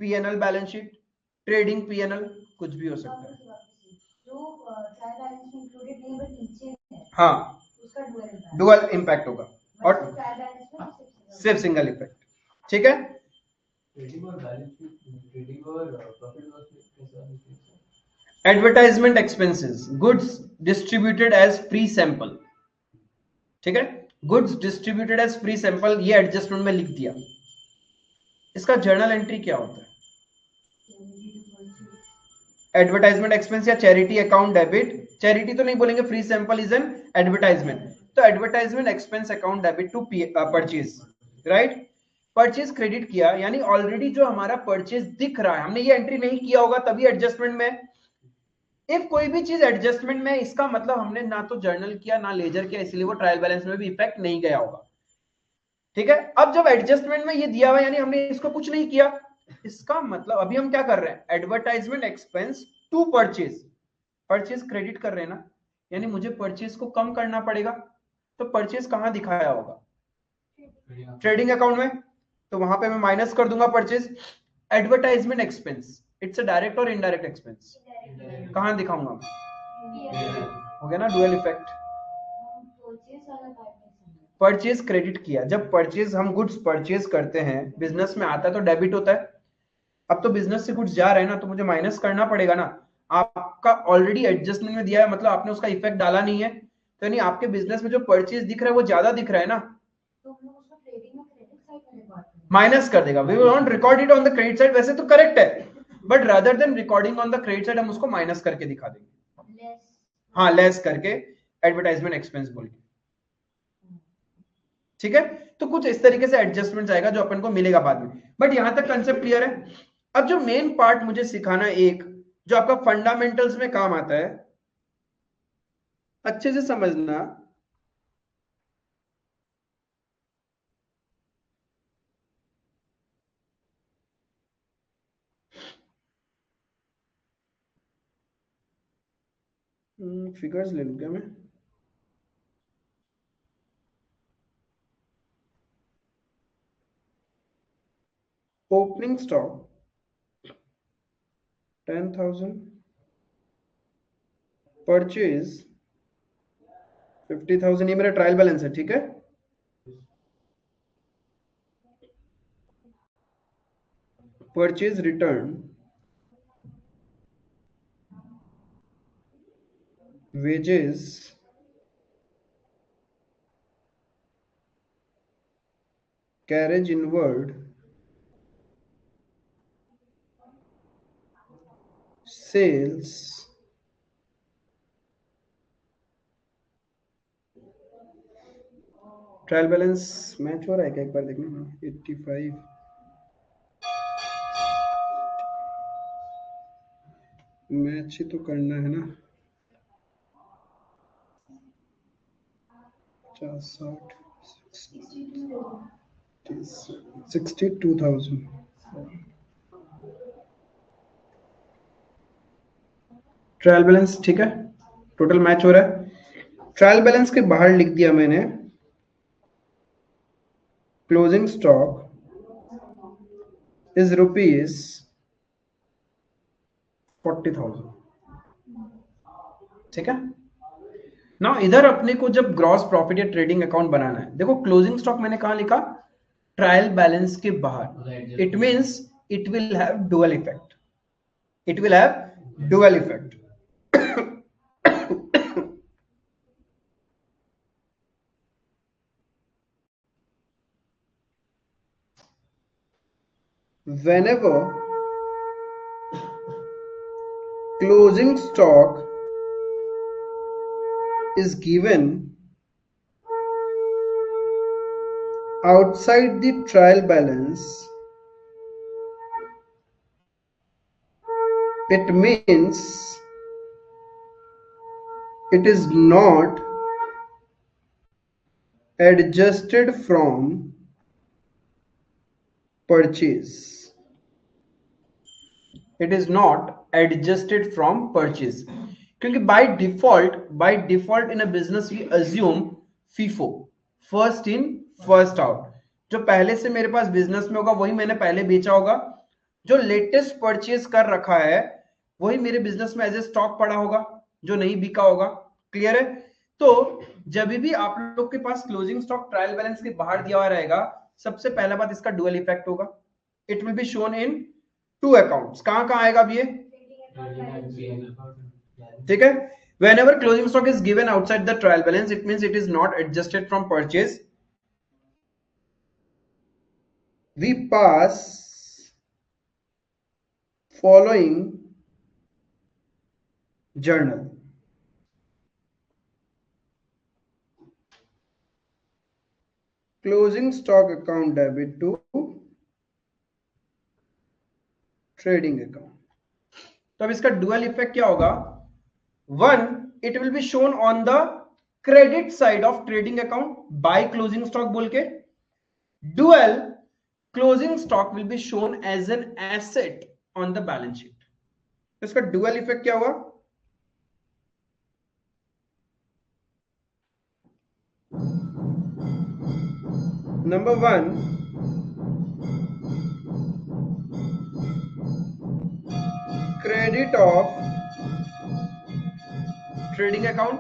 PNL balance sheet, trading PNL, कुछ भी हो सकता है। हाँ, डुअल इंपैक्ट होगा, और सिर्फ सिंगल इफेक्ट, ठीक है। Advertisement expenses, goods distributed as free sample, ठीक है। Goods distributed as free sample, ये एडजस्टमेंट में लिख दिया। इसका जर्नल एंट्री क्या होता है, एडवर्टाइजमेंट एक्सपेंस या चैरिटी अकाउंट डेबिट, चैरिटी तो नहीं बोलेंगे, free sample is an advertisement, तो advertisement expense account debit to purchase, right. Purchase credit किया, यानी ऑलरेडी जो हमारा परचेज दिख रहा है, हमने ये एंट्री नहीं किया होगा तभी एडजस्टमेंट में। इफ कोई भी चीज एडजस्टमेंट में, इसका मतलब हमने ना तो जर्नल किया ना लेजर किया, इसलिए वो ट्रायल बैलेंस में भी इफेक्ट नहीं गया होगा, ठीक है। अब जब एडजस्टमेंट में ये दिया हुआ, यानी हमने इसको कुछ नहीं किया, इसका मतलब अभी हम क्या कर रहे हैं, advertisement expense to purchase, purchase credit कर रहे हैं ना, यानी मुझे परचेज को कम करना पड़ेगा, तो परचेज कहां दिखाया होगा, ट्रेडिंग अकाउंट में, तो वहां पे मैं माइनस कर दूंगा purchase. Advertisement expense, it's a direct और इनडायरेक्ट एक्सपेंस, कहां दिखाऊंगा मैं, हो गया ना डुअल इफेक्ट। परचेज क्रेडिट किया, जब परचेज, हम गुड्स परचेज करते हैं, बिजनेस में आता है तो डेबिट होता है, अब तो बिजनेस से गुड्स जा रहे हैं ना, तो मुझे माइनस करना पड़ेगा ना। आपका ऑलरेडी एडजस्टमेंट में दिया है, मतलब आपने उसका इफेक्ट डाला नहीं है, तो यानी आपके बिजनेस में जो परचेज दिख रहा है वो ज्यादा दिख रहा है ना, माइनस कर देगा। We will not record it on the credit side, वैसे तो करेक्ट है, but rather than recording on the credit side हम उसको माइनस करके दिखा देंगे, हाँ, लेस करके, एडवर्टाइजमेंट एक्सपेंस बोल के, ठीक है। तो कुछ इस तरीके से एडजस्टमेंट आएगा जो अपन को मिलेगा बाद में, बट यहां तक कंसेप्ट क्लियर है। अब जो मेन पार्ट मुझे सिखाना है, एक जो आपका फंडामेंटल्स में काम आता है, अच्छे से समझना। फिगर्स ले लूं क्या मैं, ओपनिंग स्टॉक 10,000, परचेज 50,000, ये मेरा ट्रायल बैलेंस है, ठीक है। Purchase return, wages, carriage inward sales trial balance match हो रहा है क्या, एक बार देखना ना। 85 मैच ही तो करना है ना। 62,000 ट्रायल बैलेंस ठीक है, टोटल मैच हो रहा है। ट्रायल बैलेंस के बाहर लिख दिया मैंने क्लोजिंग स्टॉक इज रुपीज 40,000, ठीक है ना। इधर अपने को जब ग्रॉस प्रॉफिट या ट्रेडिंग अकाउंट बनाना है, देखो क्लोजिंग स्टॉक मैंने कहा लिखा, ट्रायल बैलेंस के बाहर। It means it will have dual effect, it will have dual effect. whenever closing stock is given outside the trial balance, it means it is not adjusted from purchase. It is not adjusted from purchase, क्योंकि by default in a business we assume FIFO, first in first out। जो पहले से मेरे पास business में होगा वही मैंने पहले बेचा होगा, जो लेटेस्ट परचेज कर रखा है वही मेरे बिजनेस में एज ए स्टॉक पड़ा होगा, जो नहीं बिका होगा। क्लियर है? तो जब भी आप लोग के पास क्लोजिंग स्टॉक ट्रायल बैलेंस के बाहर दिया हुआ रहेगा, सबसे पहला बात इसका डुअल इफेक्ट होगा। It will be shown in two accounts. कहां कहां आएगा अब ये, ठीक है। whenever closing stock is given outside the trial balance, it means it is not adjusted from purchase। we pass following journal। closing stock account debit to trading account। तो अब इसका डुअल इफेक्ट क्या होगा, one it will be shown on the credit side of trading account by closing stock बोल के, dual closing stock will be shown as an asset on the balance sheet. इसका dual effect क्या हुआ, number one credit of trading account,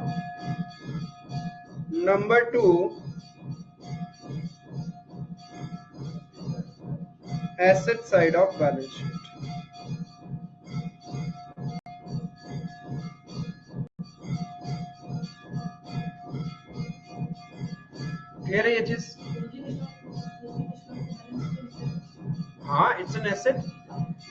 number two asset side of balance sheet। Clear है ये चीज? हाँ, it's an asset.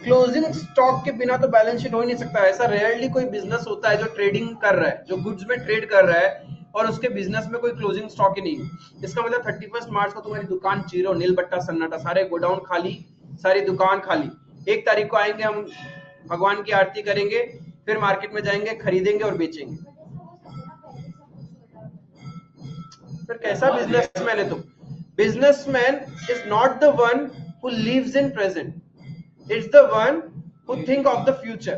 Closing stock के बिना तो बैलेंस शीट हो ही नहीं सकता। ऐसा रेयरली कोई बिजनेस होता है जो ट्रेडिंग कर रहा है, जो गुड्स में ट्रेड कर रहा है और उसके बिजनेस में कोई क्लोजिंग स्टॉक ही नहीं। इसका मतलब 31 मार्च को तुम्हारी दुकान जीरो, नील बट्टा सन्नाटा, सारे गोडाउन खाली, सारी दुकान खाली। 1 तारीख को आएंगे हम, भगवान की आरती करेंगे, फिर मार्केट में जाएंगे, खरीदेंगे और बेचेंगे। फिर कैसा बिजनेसमैन है तुम? Businessman is not the one who lives in present, it's the one who think of the future।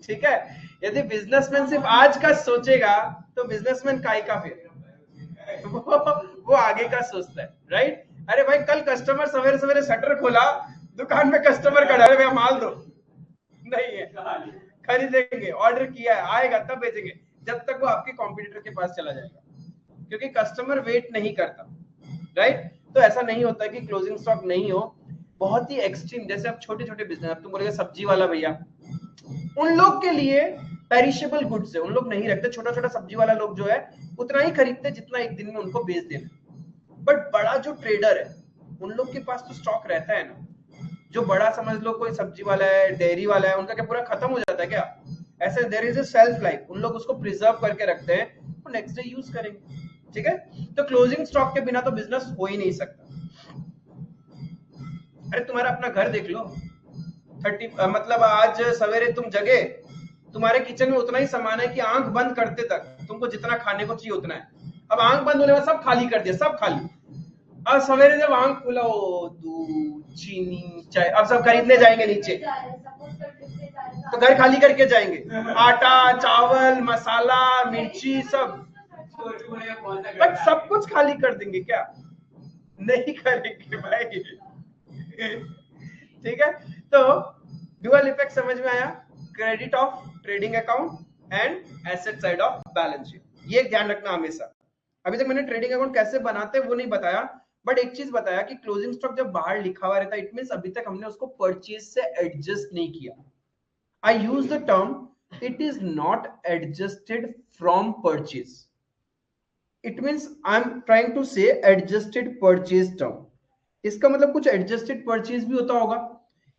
ठीक है, यदि बिजनेसमैन सिर्फ आज का सोचेगा तो बिजनेसमैन काहे का फिर वो आगे का सोचता है, राइट। अरे भाई, कल कस्टमर सवेरे सवेरे शटर खोला, दुकान में कस्टमर खड़ा है, भैया माल दो, नहीं है, खरीदेंगे, ऑर्डर किया है, आएगा तब बेचेंगे, जब तक वो आपके कॉम्पिटिटर के पास चला जाएगा, क्योंकि कस्टमर वेट नहीं करता, राइट। तो ऐसा नहीं होता कि क्लोजिंग स्टॉक नहीं हो। बहुत ही एक्सट्रीम, जैसे अब छोटे छोटे बिजनेस, अब तुम बोलोगे सब्जी वाला भैया, उन लोग के लिए पेरिशेबल गुड्स है, उन लोग नहीं रखते। छोटा छोटा सब्जी वाला लोग जो है उतना ही खरीदते जितना एक दिन में उनको बेच देना। बट बड़ा जो ट्रेडर है उन लोग के पास तो स्टॉक रहता है ना। जो बड़ा समझ लो कोई सब्जी वाला है, डेयरी वाला है, उनका क्या पूरा खत्म हो जाता है क्या? ऐसे there is a self life, उन लोग उसको प्रिजर्व करके रखते हैं, वो नेक्स्ट डे यूज करेंगे। ठीक है, तो क्लोजिंग स्टॉक के बिना तो बिजनेस हो ही नहीं सकता। अरे तुम्हारा अपना घर देख लो, 30 मतलब आज सवेरे तुम जगे, तुम्हारे किचन में उतना ही सामान है कि आंख बंद करते तक तुमको जितना खाने को चाहिए उतना है। अब आंख बंद होने में सब खाली कर दिया, सब खाली। अब सवेरे जब आंख खुला, दूध, चीनी, चाय, अब सब खरीदने जाएंगे नीचे, तो घर खाली करके जाएंगे। आटा, चावल, मसाला, मिर्ची, सब, बट सब कुछ खाली कर देंगे क्या? नहीं करेंगे भाई। ठीक है, तो डुअल इफेक्ट समझ में आया? Credit of trading account and asset side of balance sheet, ये ध्यान रखना हमेशा। अभी तक मैंने ट्रेडिंग अकाउंट कैसे बनाते हैं वो नहीं बताया, बट एक चीज बताया कि क्लोजिंग स्टॉक जब बाहर लिखा हुआ रहता है, इट मींस अभी तक हमने उसको परचेज से एडजस्ट नहीं किया। I use the term it is not adjusted from purchase, it means I am trying to say adjusted purchase term. इसका मतलब कुछ एडजस्टेड परचेज भी होता होगा।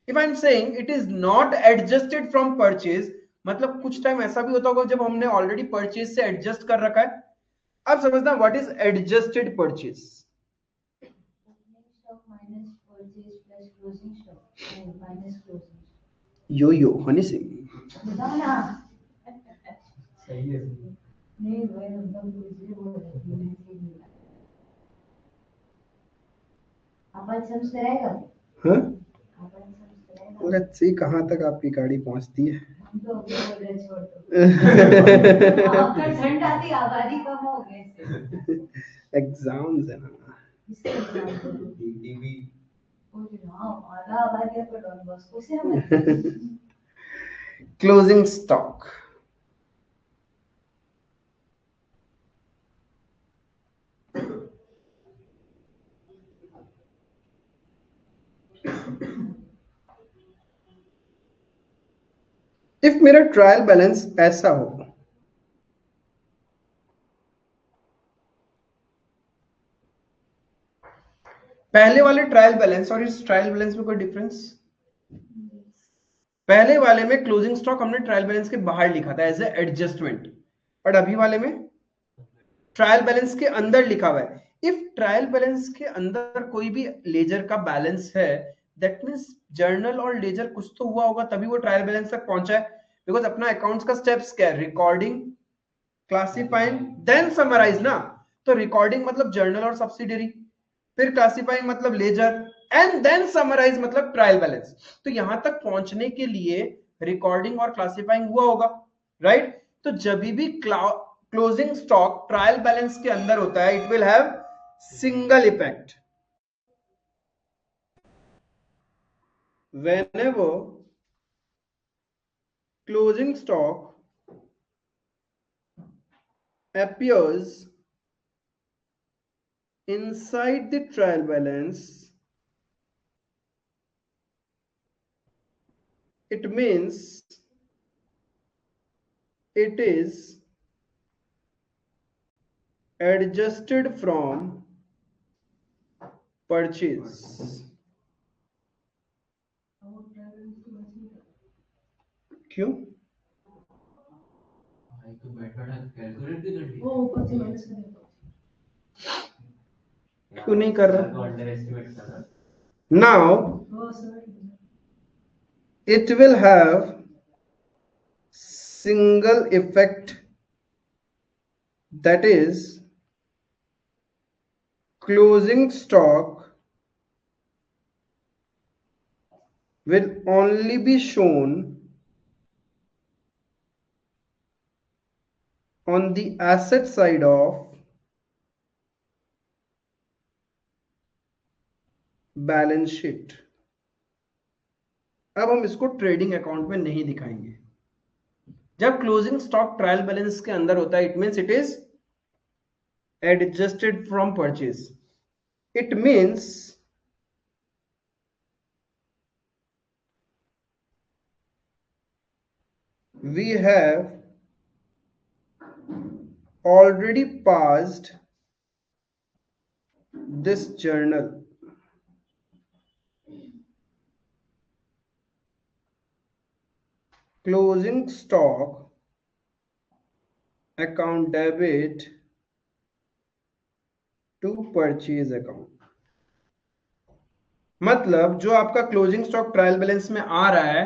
If I am saying it is not adjusted from purchase, मतलब कुछ time ऐसा भी होता होगा जब हमने ऑलरेडी परचेज से एडजस्ट कर रखा है। अब समझना व्हाट इज एडजस्टेड परचेज। यो यो हनी सिंह,
सही है। नहीं वो एकदम दूसरी बोल रही है। अपन समझ कराएगा? हाँ, अपन समझ कराएगा।
और अच्छी कहां तक आपकी गाड़ी पहुंचती है?
हम तो अभी बोल रहे छोड़ दो। आपका ठंड आती, आबादी कम हो गई।
एग्जाम्स है ना।
किसके एग्जाम? टीवी। ओ हां, आधा आबादी पर डॉन बॉस्को से हम।
क्लोजिंग स्टॉक, इफ मेरा ट्रायल बैलेंस ऐसा हो, पहले वाले ट्रायल बैलेंस और इस ट्रायल बैलेंस में कोई डिफरेंस? पहले वाले में क्लोजिंग स्टॉक हमने ट्रायल बैलेंस के बाहर लिखा था एज ए एडजस्टमेंट, बट अभी वाले में ट्रायल बैलेंस के अंदर लिखा हुआ है। इफ ट्रायल बैलेंस के अंदर कोई भी लेजर का बैलेंस है, दैट मींस जर्नल और लेजर कुछ तो हुआ होगा तभी वो ट्रायल बैलेंस तक पहुंचा है। बिकॉज अपना अकाउंट्स का स्टेप्स क्या है? रिकॉर्डिंग, क्लासिफाइंग, देन समराइज ना। तो रिकॉर्डिंग मतलब जर्नल और सब्सिडरी, फिर क्लासिफाइंग मतलब लेजर, एंड देन समराइज मतलब ट्रायल बैलेंस। तो यहां तक पहुंचने के लिए रिकॉर्डिंग और क्लासिफाइंग हुआ होगा, राइट? तो जब भी क्लोजिंग स्टॉक ट्रायल बैलेंस के अंदर होता है, it will have single effect. whenever closing stock appears inside the trial balance, it means it is adjusted from purchase. क्यों? क्यों नहीं कर रहा? Now it will have single effect, that is closing stock will only be shown on the asset side of balance sheet. अब हम इसको trading account में नहीं दिखाएंगे। जब क्लोजिंग स्टॉक ट्रायल बैलेंस के अंदर होता है, it means it is adjusted from purchase. It means we have already passed this journal closing stock account debit to purchase account। मतलब जो आपका क्लोजिंग स्टॉक ट्रायल बैलेंस में आ रहा है,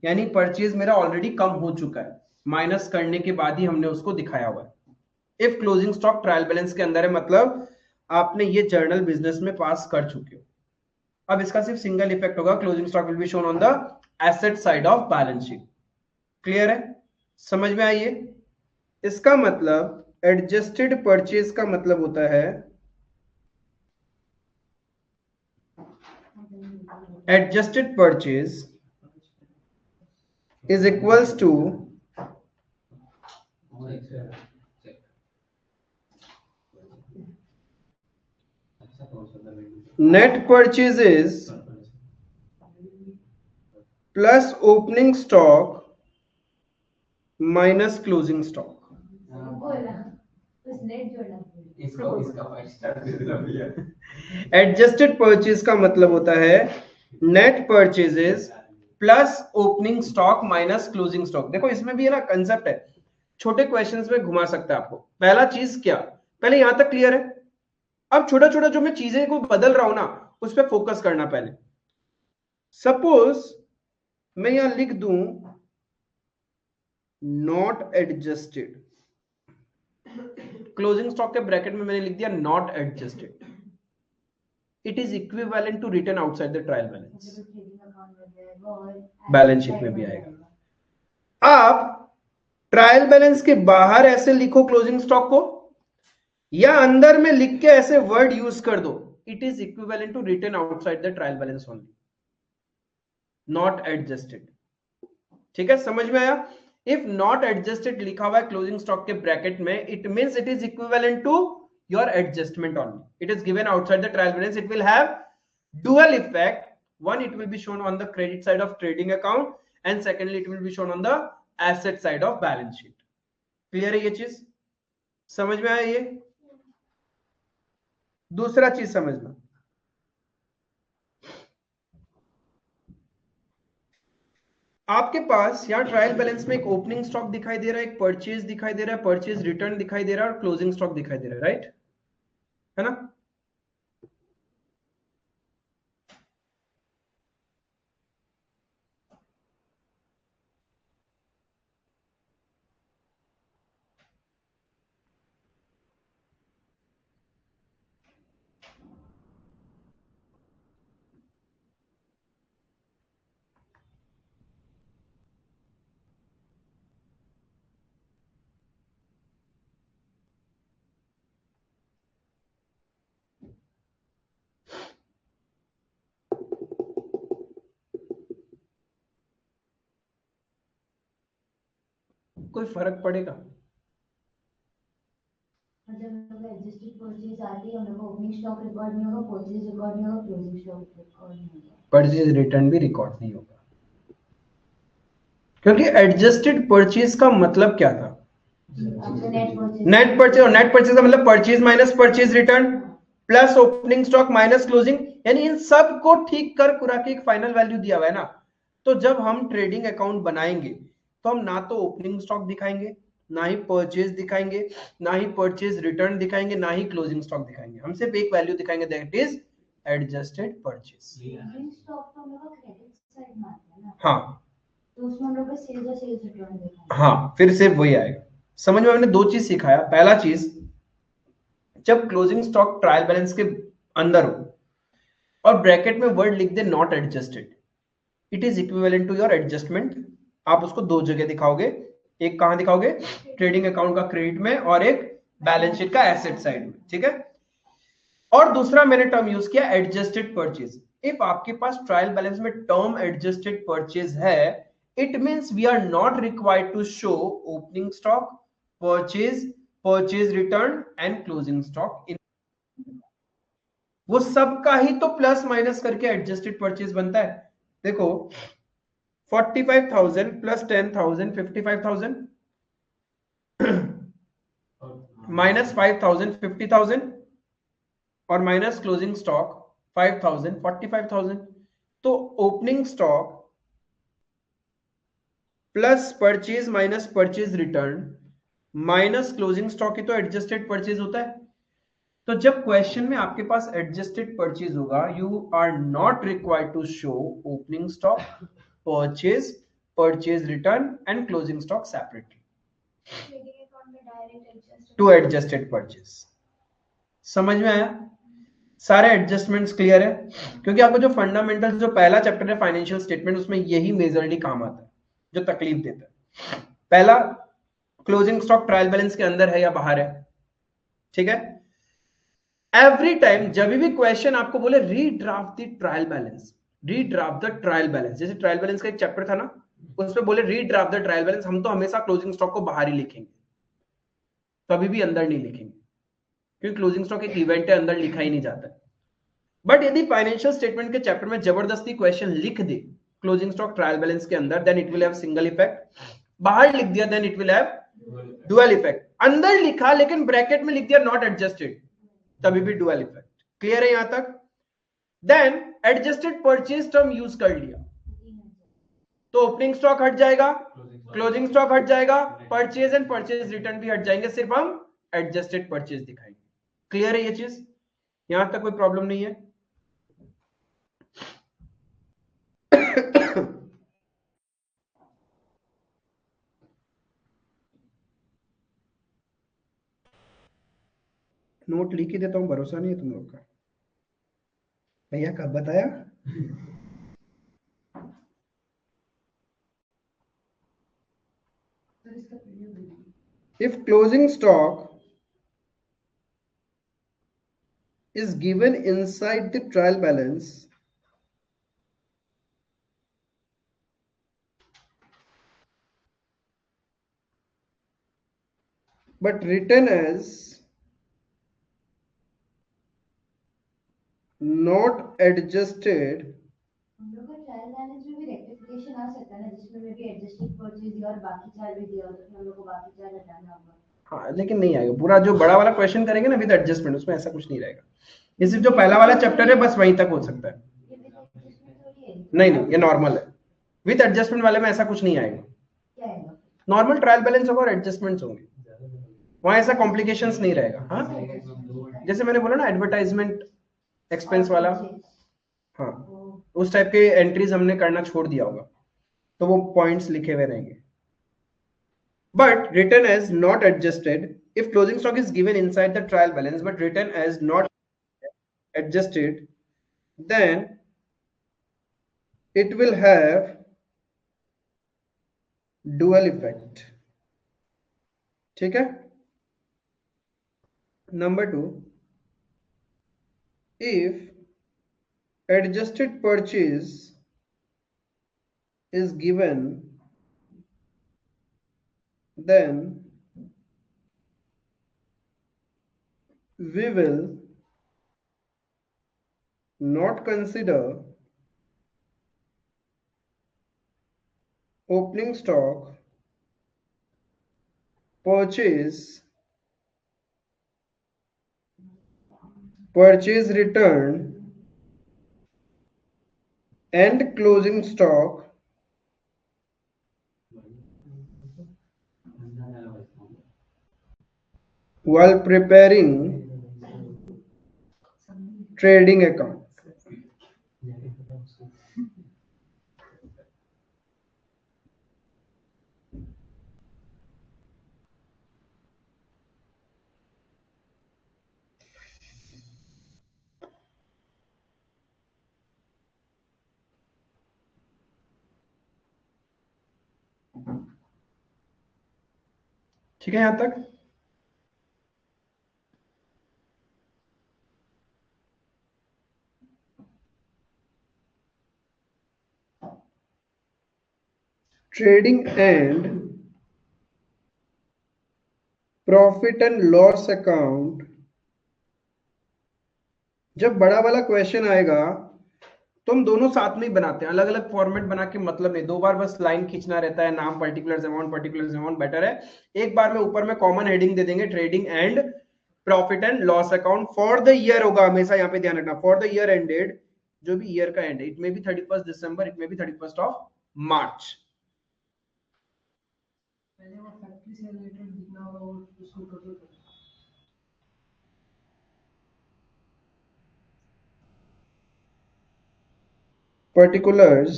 यानी परचेज मेरा ऑलरेडी कम हो चुका है, माइनस करने के बाद ही हमने उसको दिखाया हुआ है। If closing stock trial balance के अंदर है, मतलब आपने ये जर्नल बिजनेस में पास कर चुके हो। अब इसका सिर्फ सिंगल इफेक्ट होगा, closing stock will be shown on the asset side of balance sheet. Clear है? समझ में आई? इसका मतलब एडजस्टेड परचेज का मतलब होता है adjusted purchase is equals to net purchases plus opening stock minus closing stock। Adjusted purchase का मतलब होता है net purchases plus opening stock minus closing stock. देखो इसमें भी है ना कंसेप्ट है, छोटे क्वेश्चंस में घुमा सकता है आपको। पहला चीज क्या, पहले यहां तक क्लियर है? अब छोटा छोटा जो मैं चीजें को बदल रहा हूं ना, उस पर फोकस करना। पहले सपोज मैं यहां लिख दूं नॉट एडजस्टेड, क्लोजिंग स्टॉक के ब्रैकेट में मैंने लिख दिया not adjusted, it is equivalent to written outside the trial balance. Balance sheet में भी आएगा। आप ट्रायल बैलेंस के बाहर ऐसे लिखो क्लोजिंग स्टॉक को, या अंदर में लिख के ऐसे वर्ड यूज कर दो, it is equivalent to written outside the trial balance only, not adjusted. ठीक है, समझ में आया? इफ नॉट एडजस्टेड लिखा हुआ है क्लोजिंग स्टॉक के ब्रैकेट में, it means it is equivalent to your adjustment only. It is given outside the trial balance. It will have dual effect. One, it will be shown on the credit side of trading account, and secondly it will be shown on the asset side of balance sheet. Clear है ये चीज? समझ में आया? ये दूसरा चीज समझना, आपके पास यहाँ ट्रायल बैलेंस में एक ओपनिंग स्टॉक दिखाई दे रहा है, एक परचेज दिखाई दे रहा है, परचेज रिटर्न दिखाई दे रहा है, और क्लोजिंग स्टॉक दिखाई दे रहा है, राइट? है ना? कोई फर्क पड़ेगा?
एडजस्टेड परचेज आती है, हम लोग को ओपनिंग स्टॉक रिकॉर्ड नहीं होगा, परचेज रिकॉर्ड नहीं होगा, क्लोजिंग स्टॉक रिकॉर्ड नहीं होगा,
परचेज रिटर्न भी रिकॉर्ड नहीं होगा, क्योंकि एडजस्टेड परचेज का मतलब क्या था? Net purchase. और नेट परचेज का मतलब purchase minus purchase return plus opening stock minus closing, यानी इन सब को ठीक कर कुरा के एक फाइनल वैल्यू दिया हुआ है ना। तो जब हम ट्रेडिंग अकाउंट बनाएंगे तो हम ना तो ओपनिंग स्टॉक दिखाएंगे, ना ही परचेज दिखाएंगे, ना ही परचेज रिटर्न दिखाएंगे, ना ही क्लोजिंग स्टॉक दिखाएंगे। हम सिर्फ एक वैल्यू दिखाएंगे, दैट इज एडजस्टेड परचेज। हाँ,
तो उसमें हम लोग को सेल्स और सेल्स रिटर्न दिखाएंगे।
हाँ, फिर सिर्फ वही आएगा। समझ में? हमने दो चीज सिखाया। पहला चीज, जब क्लोजिंग स्टॉक ट्रायल बैलेंस के अंदर हो और ब्रैकेट में वर्ड लिख दे not adjusted, it is equivalent to your adjustment. आप उसको दो जगह दिखाओगे, एक कहां दिखाओगे? ट्रेडिंग अकाउंट का क्रेडिट में, और एक बैलेंस शीट का एसेट साइड में। ठीक है? और दूसरा मैंने टर्म यूज किया एडजस्टेड परचेज। इफ आपके पास ट्रायल बैलेंस में टर्म एडजस्टेड परचेज है, it means we are not required to show opening stock, purchase, purchase return and closing stock. वो सब का ही तो प्लस माइनस करके एडजस्टेड परचेज बनता है। देखो 45,000 प्लस 10,000 55,000, माइनस 5,000 50,000 और माइनस क्लोजिंग स्टॉक 5,000 45,000। तो opening stock plus purchase minus purchase return minus closing stock ही तो एडजस्टेड परचेज होता है। तो जब क्वेश्चन में आपके पास एडजस्टेड परचेज होगा, you are not required to show opening stock, purchase, purchase return and closing stock separately to adjusted purchase. समझ में आया? सारे एडजस्टमेंट्स क्लियर है? क्योंकि आपको जो फंडामेंटल जो पहला चैप्टर है फाइनेंशियल स्टेटमेंट, उसमें यही मेजरली काम आता है जो तकलीफ देता है। पहला, क्लोजिंग स्टॉक ट्रायल बैलेंस के अंदर है या बाहर है, ठीक है। एवरी टाइम जब भी क्वेश्चन आपको बोले redraft the trial balance, redraft the trial balance, जैसे ट्रायल बैलेंस का एक चैप्टर था ना, उसमें बोले रीड्राफ्ट द ट्रायल बैलेंस, हम तो हमेशा क्लोजिंग स्टॉक को बाहर ही लिखेंगे, कभी भी अंदर नहीं लिखेंगे, क्योंकि क्लोजिंग स्टॉक एक इवेंट है, अंदर लिखा ही नहीं जाता है। बट यदि फाइनेंशियल स्टेटमेंट के चैप्टर में जबरदस्ती क्वेश्चन लिख दे क्लोजिंग स्टॉक ट्रायल बैलेंस के अंदर, then it will have single effect. बाहर लिख दिया then it will have dual effect. अंदर लिखा लेकिन ब्रैकेट में लिख दिया नॉट एडजस्टेड, तभी भी डुअल इफेक्ट। क्लियर है यहां तक? Then adjusted purchase term use कर लिया तो ओपनिंग स्टॉक हट जाएगा, क्लोजिंग स्टॉक हट जाएगा, परचेज एंड परचेज रिटर्न भी हट जाएंगे, सिर्फ हम एडजस्टेड परचेज दिखाएंगे। क्लियर है ये चीज? यहां तक कोई प्रॉब्लम नहीं है? नोट लिख ही देता हूं, भरोसा नहीं है तुम लोग का। भैया कब बताया? If closing stock is given inside the trial balance, but written as not adjusted,
हम लोग का ट्रायल बैलेंस में भी रेक्टिफिकेशन आ सकता है ना, जिसमें में भी एडजस्टेड परचेज दिया और बाकी चार भी दिया, तो हम लोग को बाकी चार हटाना होगा।
हाँ लेकिन नहीं आएगा पूरा, जो बड़ा वाला क्वेश्चन करेंगे ना विद एडजस्टमेंट, उसमें ऐसा कुछ नहीं रहेगा। ये सिर्फ जो पहला वाला चैप्टर है बस वहीं तक हो सकता है। नहीं नहीं, ये नॉर्मल है। विद एडजस्टमेंट वाले में ऐसा कुछ नहीं आएगा, नॉर्मल ट्रायल बैलेंस होगा और एडजस्टमेंट्स होंगे, वहां ऐसा कॉम्प्लिकेशंस नहीं रहेगा। हाँ जैसे मैंने बोला ना एडवर्टाइजमेंट एक्सपेंस वाला, हाँ उस टाइप के एंट्रीज हमने करना छोड़ दिया होगा, तो वो पॉइंट्स लिखे हुए रहेंगे। But written as not adjusted, if closing stock is given inside the trial balance but written as not adjusted, then it will have dual effect. ठीक है? Number 2, if adjusted purchase is given, then we will not consider opening stock, purchase, purchase return and closing stock while preparing trading account. ठीक है यहां तक? Trading and profit and loss account, जब बड़ा वाला question आएगा तो हम दोनों साथ में ही बनाते हैं, अलग अलग फॉर्मेट बना के मतलब नहीं, 2 बार बस लाइन खींचना रहता है, नाम पर्टिकुलर अमाउंट बेटर है। एक बार में ऊपर में कॉमन हेडिंग दे देंगे, trading and profit and loss account for the year होगा, हमेशा यहाँ पे ध्यान रखना, फॉर द ईयर एंडेड, जो भी ईयर का एंड है, it may be 31 December, it may be 31 of March.
पहले वो फैक्ट्री से रिलेटेड दिखना होगा और उसको टोटल करना।
particulars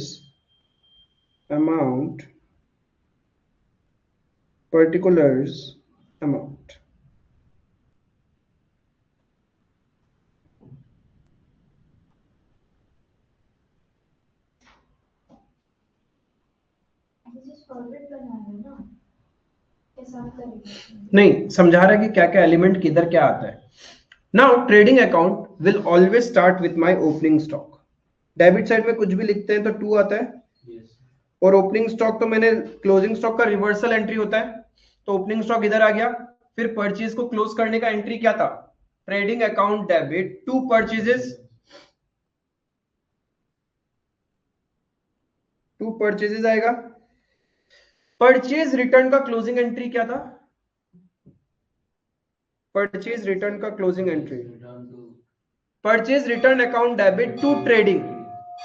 amount, particulars amount, नहीं समझा रहा है कि क्या क्या एलिमेंट किधर क्या आता है। Now trading account will always start with my opening stock. Debit side में कुछ भी लिखते हैं तो 2 आता है, और ओपनिंग स्टॉक तो मैंने क्लोजिंग स्टॉक का रिवर्सल एंट्री होता है, तो ओपनिंग स्टॉक इधर आ गया। फिर परचेज को क्लोज करने का एंट्री क्या था, trading account debit to purchases, to purchases आएगा। परचेज रिटर्न का क्लोजिंग एंट्री क्या था, परचेज रिटर्न का closing entry, purchase return account debit to trading,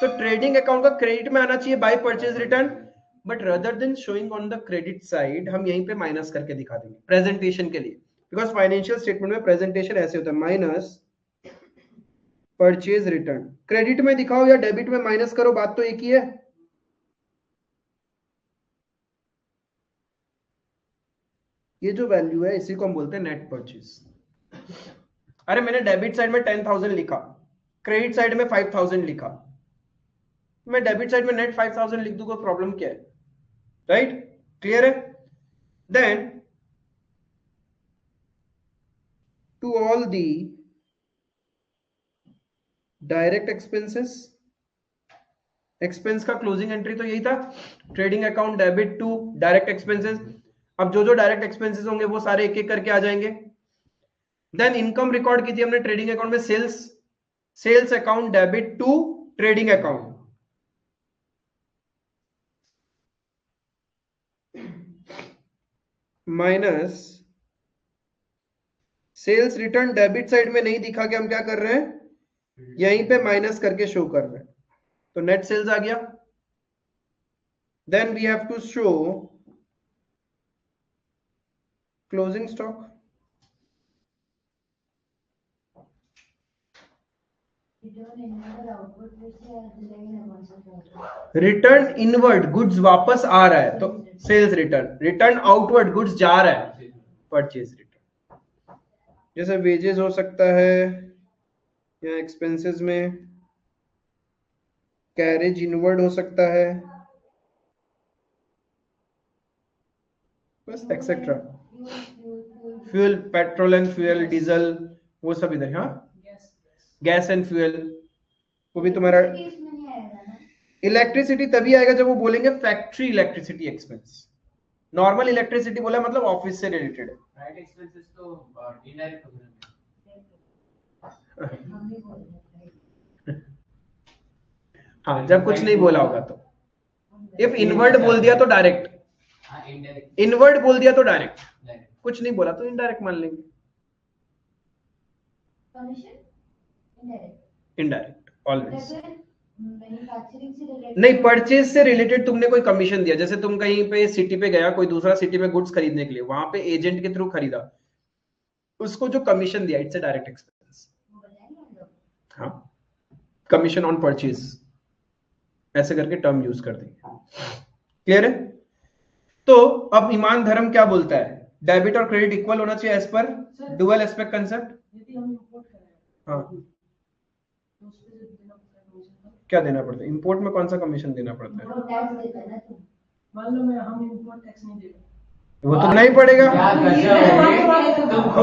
तो ट्रेडिंग अकाउंट का क्रेडिट में आना चाहिए by purchase return, but rather than showing on the credit side हम यहीं पे माइनस करके दिखा देंगे प्रेजेंटेशन के लिए, बिकॉज फाइनेंशियल स्टेटमेंट में प्रेजेंटेशन ऐसे होता है, माइनस परचेज रिटर्न, क्रेडिट में दिखाओ या डेबिट में माइनस करो, बात तो एक ही है। ये जो वैल्यू है इसी को हम बोलते हैं नेट परचेज। अरे मैंने डेबिट साइड में 10,000 लिखा, क्रेडिट साइड में 5,000 लिखा, मैं डेबिट साइड में नेट 5,000 लिख दूंगा, प्रॉब्लम क्या है, राइट? क्लियर है? Then to all the direct expenses, expense का क्लोजिंग एंट्री तो यही था, trading account debit to direct expenses. अब जो जो डायरेक्ट एक्सपेंसेस होंगे वो सारे एक एक करके आ जाएंगे। देन इनकम रिकॉर्ड की थी हमने ट्रेडिंग अकाउंट में, sales, sales account debit to trading account, minus sales return debit side में नहीं दिखा कि हम क्या कर रहे हैं, यहीं पे माइनस करके शो कर रहे हैं, तो नेट सेल्स आ गया। Then we have to show closing stock, return inward goods वापस आ रहा है तो sales return, return outward goods जा रहा है परचेज रिटर्न। जैसे वेजेस हो सकता है या एक्सपेंसेस में कैरेज इनवर्ड हो सकता है, बस etcetera, fuel, petrol and fuel, diesel, वो सब इधर। हाँ, गैस एंड फ्यूल, वो भी तुम्हारा। इलेक्ट्रिसिटी तभी आएगा जब वो बोलेंगे factory electricity expense, normal electricity बोला मतलब ऑफिस से रिलेटेड है,
राइट? एक्सपेंसेस तो इनडायरेक्ट हो गए।
हाँ, जब कुछ नहीं बोला होगा तो, इफ इनवर्ड बोल दिया तो डायरेक्ट, इनवर्ड बोल दिया तो डायरेक्ट, कुछ नहीं बोला तो इनडायरेक्ट मान लेंगे, इनडायरेक्ट ऑलवेज। नहीं, परचेज से रिलेटेड तुमने कोई कमीशन दिया, जैसे तुम कहीं पे सिटी पे गया, कोई दूसरा सिटी में गुड्स खरीदने के लिए, वहां पे एजेंट के थ्रू खरीदा, उसको जो कमीशन दिया, इट्स अ डायरेक्ट एक्सपेंस। हाँ, कमीशन ऑन परचेज, ऐसे करके टर्म यूज कर देंगे। क्लियर है? तो अब ईमान धर्म क्या बोलता है, डेबिट और क्रेडिट इक्वल होना चाहिए as per dual aspect concept. हाँ, क्या देना पड़ता है इंपोर्ट में, कौन सा कमीशन देना पड़ता है?
मान लो मैं हम इंपोर्ट टैक्स नहीं देगा,
वो तो नहीं पड़ेगा,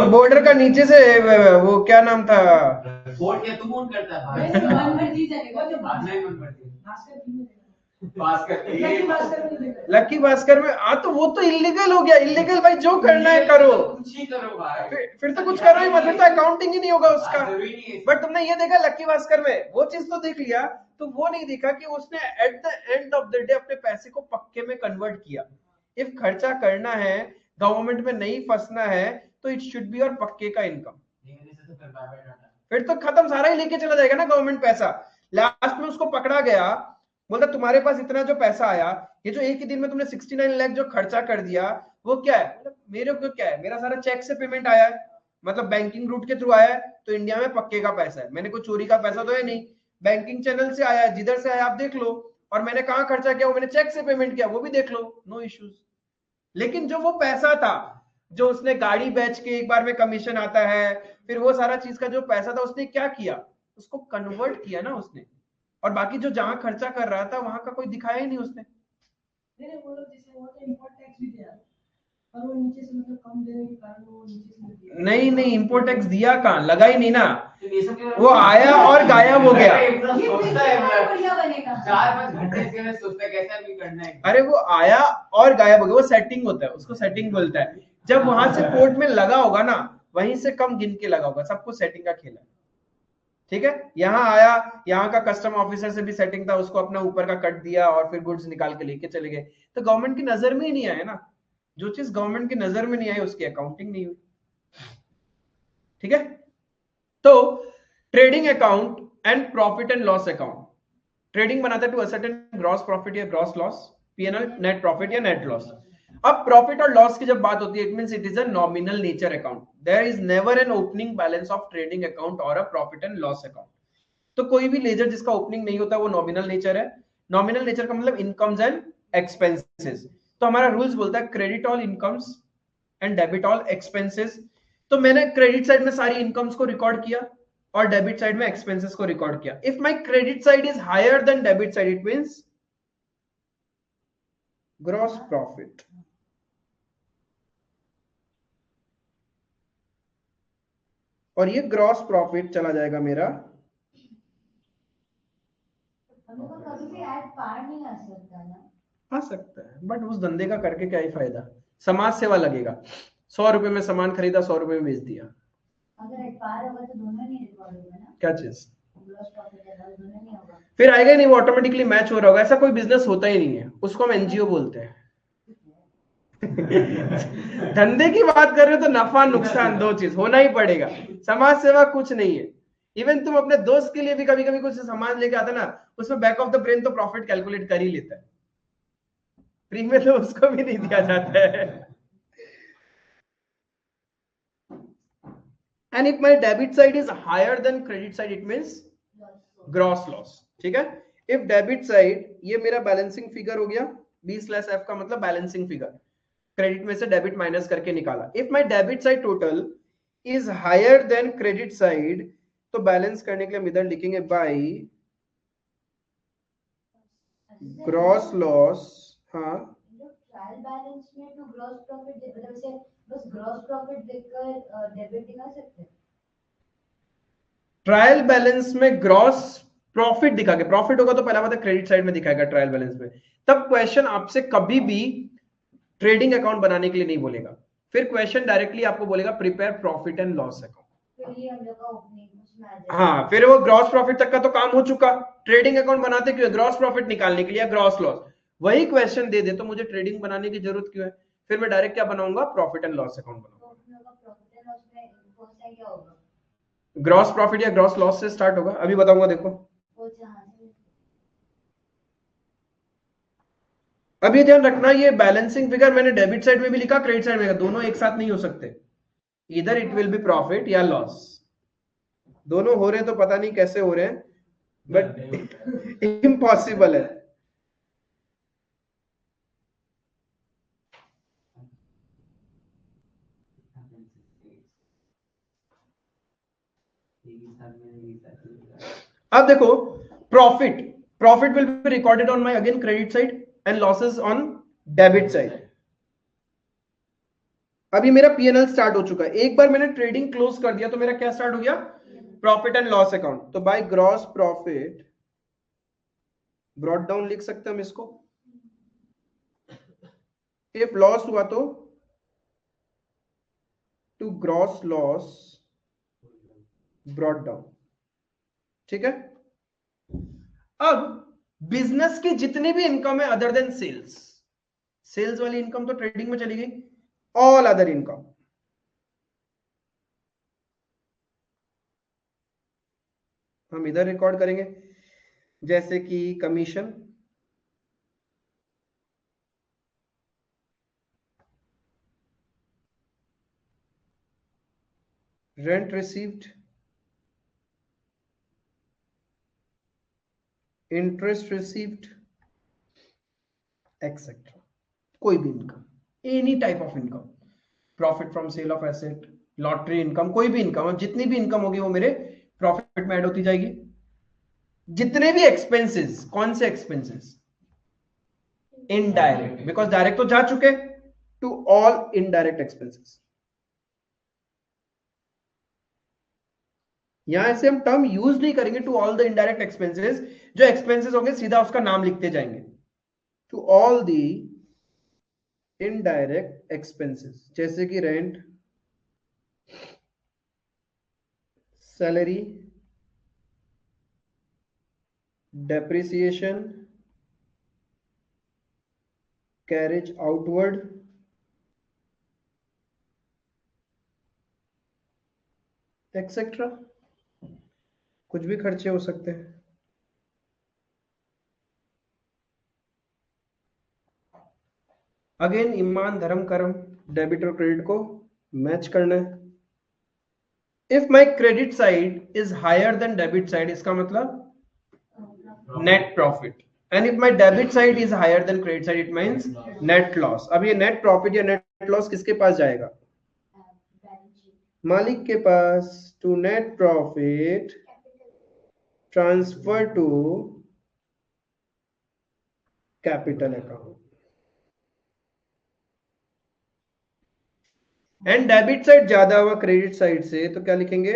बॉर्डर का नीचे से वो क्या नाम था,
वोट क्या तुम वोट करता है? पास करते हैं।
लकी भास्कर में देखा है।
लकी भास्कर में तो वो तो इलीगल हो गया। इलीगल भाई, जो करना है करो,
कुछ ही करो भाई।
फिर तो कुछ करो ही मत, फिर तो अकाउंटिंग ही नहीं होगा उसका।
जरूरी नहीं है।
बट तुमने ये देखा लकी भास्कर में, वो चीज तो देख लिया, तो वो नहीं देखा कि उसने at the end of the day अपने पैसे को पक्के में कन्वर्ट किया। इफ खर्चा करना है, गवर्नमेंट में नहीं फंसना है, तो इट शुड बी और पक्के का इनकम। फिर तो खत्म, सारा ही लेके चला जाएगा ना गवर्नमेंट पैसा। लास्ट में उसको पकड़ा गया, बोलता तुम्हारे पास इतना जो पैसा आया, ये जो एक ही दिन में तुमने 69 लाख जो खर्चा कर दिया, वो क्या है? मतलब मेरे को क्या है, मेरा सारा चेक से पेमेंट आया है, मतलब बैंकिंग रूट के थ्रू आया है, तो इंडिया में पक्के का पैसा है। मैंने कोई चोरी का पैसा तो है नहीं, बैंकिंग चैनल से आया है, जिधर से आया आप देख लो, और मैंने कहाँ खर्चा किया, वो मैंने चेक से पेमेंट किया, वो भी देख लो, नो इश्यूज। लेकिन जो वो पैसा था, जो उसने गाड़ी बेच के एक बार में कमीशन आता है, फिर वो सारा चीज का जो पैसा था, उसने क्या किया, उसको कन्वर्ट किया ना उसने। और बाकी जो जहां खर्चा कर रहा था वहां का कोई दिखाया ही नहीं उसने।
नहीं वो लोग जैसे वो तो इंपोर्ट टैक्स भी दिया, और वो नीचे से मतलब कम देने के कारण वो नीचे से दिया।
नहीं इंपोर्ट टैक्स दिया कहाँ, लगा ही नहीं ना, वो आया और गायब हो गया।
सोचता है
बढ़िया बनेगा।
4-5 घंटे से मैं सोचता है कैसा भी करना है।
अरे वो आया और गायब हो गया, वो सेटिंग होता है, उसको सेटिंग बोलता है। जब वहां से पोर्ट में लगा होगा ना, वहीं से कम गिन के लगा होगा, सब कुछ सेटिंग का खेल है। ठीक है, यहाँ आया, यहाँ का कस्टम ऑफिसर से भी सेटिंग था, उसको अपना ऊपर का कट दिया और फिर गुड्स निकाल के लेके चले गए। तो गवर्नमेंट की नजर में ही नहीं आया ना, जो चीज गवर्नमेंट की नजर में नहीं आई उसकी अकाउंटिंग नहीं हुई। ठीक है, तो trading account and profit and loss account, trading बनाता है टू असर्टेन ग्रॉस प्रॉफिट या gross loss, PNL net profit या नेट लॉस। अब प्रॉफिट और लॉस की जब बात होती है, it means it is a nominal nature account. There is never an opening balance of trading account और a profit and loss account. तो कोई भी लेजर जिसका ओपनिंग नहीं होता वो नॉमिनल नेचर है। नॉमिनल नेचर का मतलब इनकम्स एंड एक्सपेंसेस। तो हमारा रूल्स बोलता है credit all incomes and debit all expenses. तो मैंने क्रेडिट साइड में सारी इनकम्स को रिकॉर्ड किया और डेबिट साइड में एक्सपेंसेस को रिकॉर्ड किया। If my credit side is higher than debit side, it means gross profit. और ये ग्रॉस प्रॉफिट चला जाएगा मेरा,
हमको कभी भी ऐड पार नहीं आ सकता ना।
आ सकता है, बट उस धंधे का करके क्या ही फायदा। समाज सेवा लगेगा, 100 रुपए में सामान खरीदा, 100 रुपए में बेच दिया।
अगर ऐड पार होगा तो दोनों नहीं रिकॉर्ड होगा ना,
क्या चीज,
ग्रॉस प्रॉफिट है दोनों नहीं होगा।
फिर आएगा ही नहीं, वो ऑटोमेटिकली मैच हो रहा होगा। ऐसा कोई बिजनेस होता ही नहीं है, उसको हम एनजीओ बोलते हैं। धंधे की बात कर रहे हो तो नफा नुकसान दो चीज होना ही पड़ेगा, समाज सेवा कुछ नहीं है। इवन तुम अपने दोस्त के लिए भी कभी कभी कुछ सामान लेके आता ना, उसमें बैक ऑफ द ब्रेन तो प्रॉफिट कैलकुलेट कर ही लेता है, फ्री में तो उसको भी नहीं दिया जाता है। And if my debit side is higher than credit side, it means gross loss. ठीक है, इफ डेबिट साइड, ये मेरा बैलेंसिंग फिगर हो गया, B/F का मतलब बैलेंसिंग फिगर, क्रेडिट में से डेबिट माइनस करके निकाला। If my debit side total is higher than credit side, तो बैलेंस करने के लिए हम इधर लिखेंगे बाय ग्रॉस लॉस। हाँ,
ट्रायल बैलेंस में तो ग्रॉस प्रॉफिट मतलब से बस ग्रॉस प्रॉफिट देखकर डेबिट दिखा सकते हैं।
ट्रायल बैलेंस में ग्रॉस प्रॉफिट दिखा के, प्रॉफिट होगा तो पहला बात है क्रेडिट साइड में दिखाएगा ट्रायल बैलेंस में। तब क्वेश्चन आपसे कभी भी ट्रेडिंग अकाउंट बनाने के लिए नहीं बोलेगा, फिर क्वेश्चन डायरेक्टली आपको बोलेगा prepare profit and loss account.
फिर ये हम लोग का ओपनिंग उसमें आ जाएगा।
हाँ, फिर वो ग्रॉस प्रॉफिट तक का तो काम हो चुका। ट्रेडिंग अकाउंट बनाते क्यों है? ग्रॉस प्रॉफिट निकालने के लिए, ग्रॉस लॉस। वही क्वेश्चन दे दे तो मुझे ट्रेडिंग बनाने की जरूरत क्यों है? फिर मैं डायरेक्ट क्या बनाऊंगा, प्रॉफिट एंड लॉस अकाउंट बनाऊंगा।
तो हम लोग का प्रॉफिट एंड लॉस में फर्स्ट टाइम क्या होगा?
ग्रॉस प्रॉफिट या ग्रॉस लॉस से स्टार्ट होगा, अभी बताऊंगा। देखो
वो जहां से
अभी ध्यान रखना, ये बैलेंसिंग फिगर मैंने डेबिट साइड में भी लिखा, क्रेडिट साइड में लिखा, दोनों एक साथ नहीं हो सकते। इधर इट विल बी प्रॉफिट या लॉस, दोनों हो रहे हैं तो पता नहीं कैसे हो रहे हैं, बट इम्पॉसिबल है। अब देखो, profit profit will be recorded on my again credit side and losses on debit side. अभी मेरा पीएनएल स्टार्ट हो चुका है, एक बार मैंने ट्रेडिंग क्लोज कर दिया तो मेरा क्या स्टार्ट हो गया, प्रॉफिट एंड लॉस अकाउंट। तो by gross profit brought down लिख सकते हैं हम इसको। इफ लॉस हुआ तो to gross loss brought down. ठीक है। अब बिजनेस की जितनी भी इनकम है अदर देन सेल्स, सेल्स वाली इनकम तो ट्रेडिंग में चली गई, ऑल अदर इनकम हम इधर रिकॉर्ड करेंगे, जैसे कि commission, rent received, interest received, etcetera. कोई भी income, any type of income, profit from sale of asset, lottery income, कोई भी इनकम, जितनी भी इनकम होगी वो मेरे प्रॉफिट में ऐड होती जाएगी। जितने भी एक्सपेंसेस, कौन से एक्सपेंसेस? इनडायरेक्ट, बिकॉज डायरेक्ट तो जा चुके, टू ऑल इनडायरेक्ट एक्सपेंसेस। यहां से हम टर्म यूज नहीं करेंगे, to all the indirect expenses, जो एक्सपेंसेस होंगे सीधा उसका नाम लिखते जाएंगे, to all the indirect expenses, जैसे कि rent, salary, depreciation, carriage outward, etcetera. कुछ भी खर्चे हो सकते हैं। अगेन ईमान धर्म कर्म, डेबिट और क्रेडिट को मैच करना है। If my credit side is higher than debit side, इसका मतलब net profit, and if my debit side is higher than credit side, it means net loss. अब ये नेट प्रॉफिट या नेट लॉस किसके पास जाएगा? मालिक के पास। To net profit transfer to capital account, and debit side ज्यादा हुआ क्रेडिट साइड से, तो क्या लिखेंगे?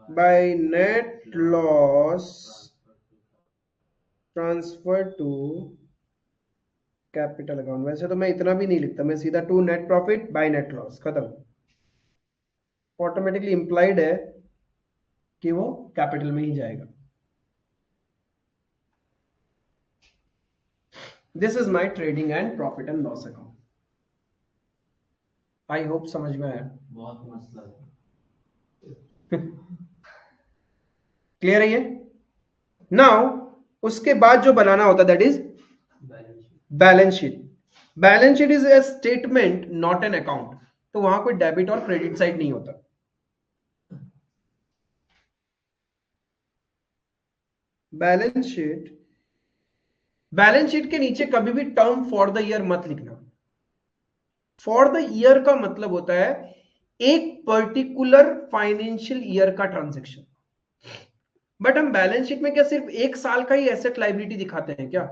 By net loss transfer to capital account. वैसे तो मैं इतना भी नहीं लिखता, मैं सीधा to net profit by net loss, खत्म। ऑटोमेटिकली इंप्लाइड है कि वो कैपिटल में ही जाएगा। This is my trading and profit and loss account. I hope समझ में आया।
बहुत मस्त लगा।
क्लियर है ये? नाउ उसके बाद जो बनाना होता है that is balance sheet. Balance sheet is a statement not an account, तो वहां कोई डेबिट और क्रेडिट साइड नहीं होता। बैलेंस शीट, बैलेंस शीट के नीचे कभी भी टर्म फॉर द ईयर मत लिखना। फॉर द ईयर का मतलब होता है एक पर्टिकुलर फाइनेंशियल ईयर का ट्रांजैक्शन। बट हम बैलेंस शीट में क्या सिर्फ एक साल का ही एसेट लायबिलिटी दिखाते हैं क्या?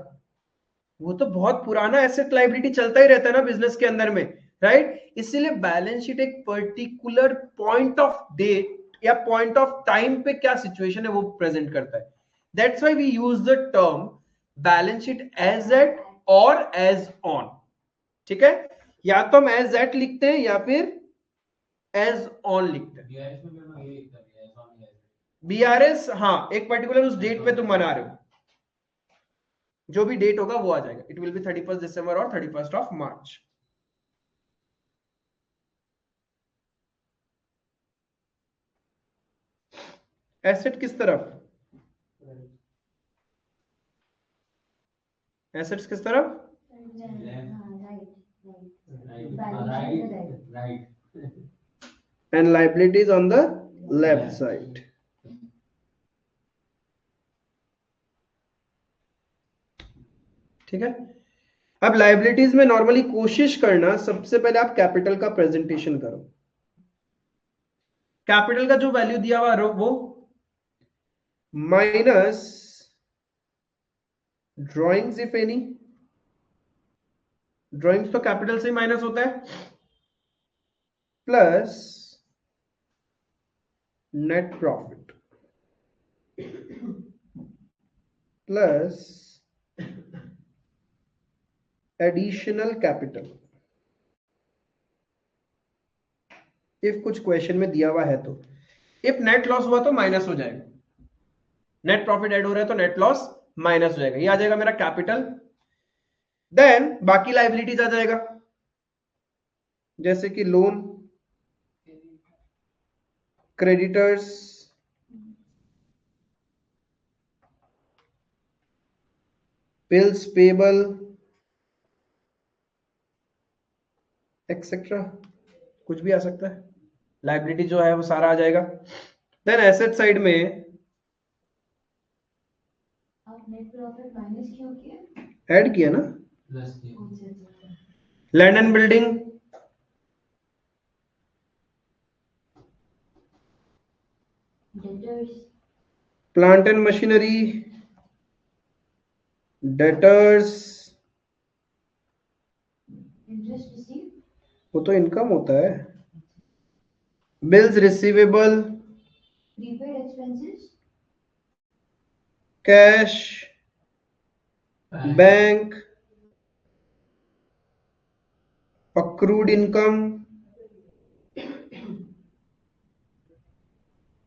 वो तो बहुत पुराना एसेट लायबिलिटी चलता ही रहता है ना बिजनेस के अंदर में, राइट? इसीलिए बैलेंस शीट एक पर्टिकुलर पॉइंट ऑफ डेट या पॉइंट ऑफ टाइम पे क्या सिचुएशन है वो प्रेजेंट करता है। That's why we use the term balance sheet as at और एज ऑन। ठीक है, या तो हम एज एट लिखते हैं या फिर एज ऑन लिखते हैं।
बीआरएस में मैंने ये लिखा है, ऐसा नहीं है।
बीआरएस, हाँ, एक पर्टिकुलर उस डेट पे तुम बना रहे हो, जो भी डेट होगा वो आ जाएगा। इट विल बी 31 दिसंबर और 31 ऑफ मार्च। एसेट किस तरफ? एसेट्स किस तरफ?
Right
and liabilities on the left side. ठीक है। अब लाइबिलिटीज में नॉर्मली कोशिश करना, सबसे पहले आप कैपिटल का प्रेजेंटेशन करो। कैपिटल का जो वैल्यू दिया हुआ वो minus drawings if any, drawings तो कैपिटल से माइनस होता है, plus net profit plus additional capital, if कुछ क्वेश्चन में दिया हुआ है तो, इफ नेट लॉस हुआ तो माइनस हो जाएगा, नेट प्रॉफिट ऐड हो रहा है तो नेट लॉस माइनस हो जाएगा, ये आ जाएगा मेरा कैपिटल। देन बाकी लाइबिलिटीज आ जाएगा, जैसे कि loan, creditors, bills payable etcetera, कुछ भी आ सकता है, लाइबिलिटी जो है वो सारा आ जाएगा। देन एसेट साइड में
आप नेट प्रॉफिट माइनस क्यों किया?
ऐड किया ना,
प्लस की
कौन से थे?
Land and building,
debtors,
plant and machinery, debtors,
interest receive,
वो तो इनकम होता है, bills receivable,
prepaid expenses,
cash, bank, accrued income,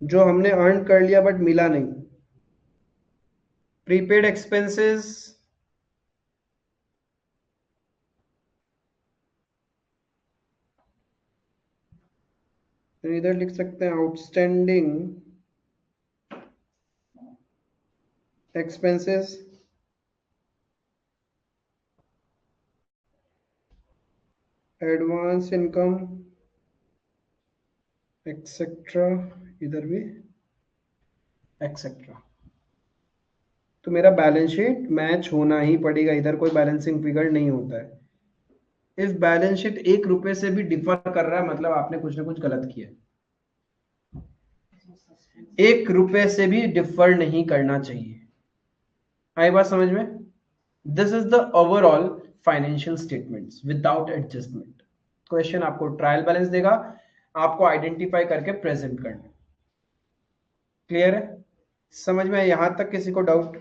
जो हमने अर्न कर लिया बट मिला नहीं, प्रीपेड एक्सपेंसेस, इधर लिख सकते हैं outstanding expenses, advance income etcetera, इधर भी एक्सेट्रा। तो मेरा बैलेंस शीट मैच होना ही पड़ेगा, इधर कोई बैलेंसिंग फिगर नहीं होता है। इफ बैलेंस शीट 1 रुपए से भी डिफर कर रहा है मतलब आपने कुछ ना कुछ गलत किया, 1 रुपए से भी डिफर नहीं करना चाहिए। आई बात समझ में? This is the overall financial statements without adjustment. Question आपको ट्रायल बैलेंस देगा, आपको आइडेंटिफाई करके प्रेजेंट करना। क्लियर है? समझ में? यहां तक किसी को डाउट?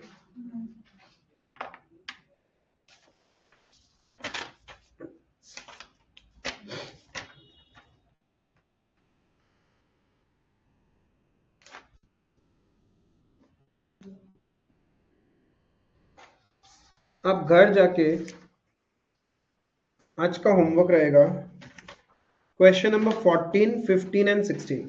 आप घर जाके आज का होमवर्क रहेगा question number 14, 15 and 16।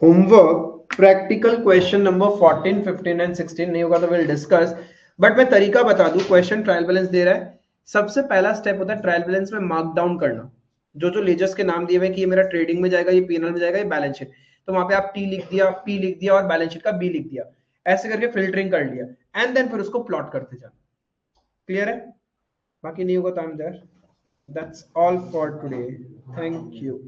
Homework practical question number 14, 15 and 16 नहीं होगा तो विल डिस्कस, बट मैं तरीका बता दूं। क्वेश्चन ट्रायल बैलेंस दे रहा है, सबसे पहला स्टेप होता है ट्रायल बैलेंस में मार्क डाउन करना, जो जो लेजर्स के नाम दिए हुए कि ये मेरा ट्रेडिंग में जाएगा, ये पीएनएल में जाएगा, ये बैलेंस शीट, तो वहां पे आप टी लिख दिया, पी लिख दिया और बैलेंस शीट का बी लिख दिया, ऐसे करके फिल्टरिंग कर लिया एंड देन फिर उसको प्लॉट करते जाना। क्लियर है? बाकी नहीं होगा तो I am there. That's all for today, thank you.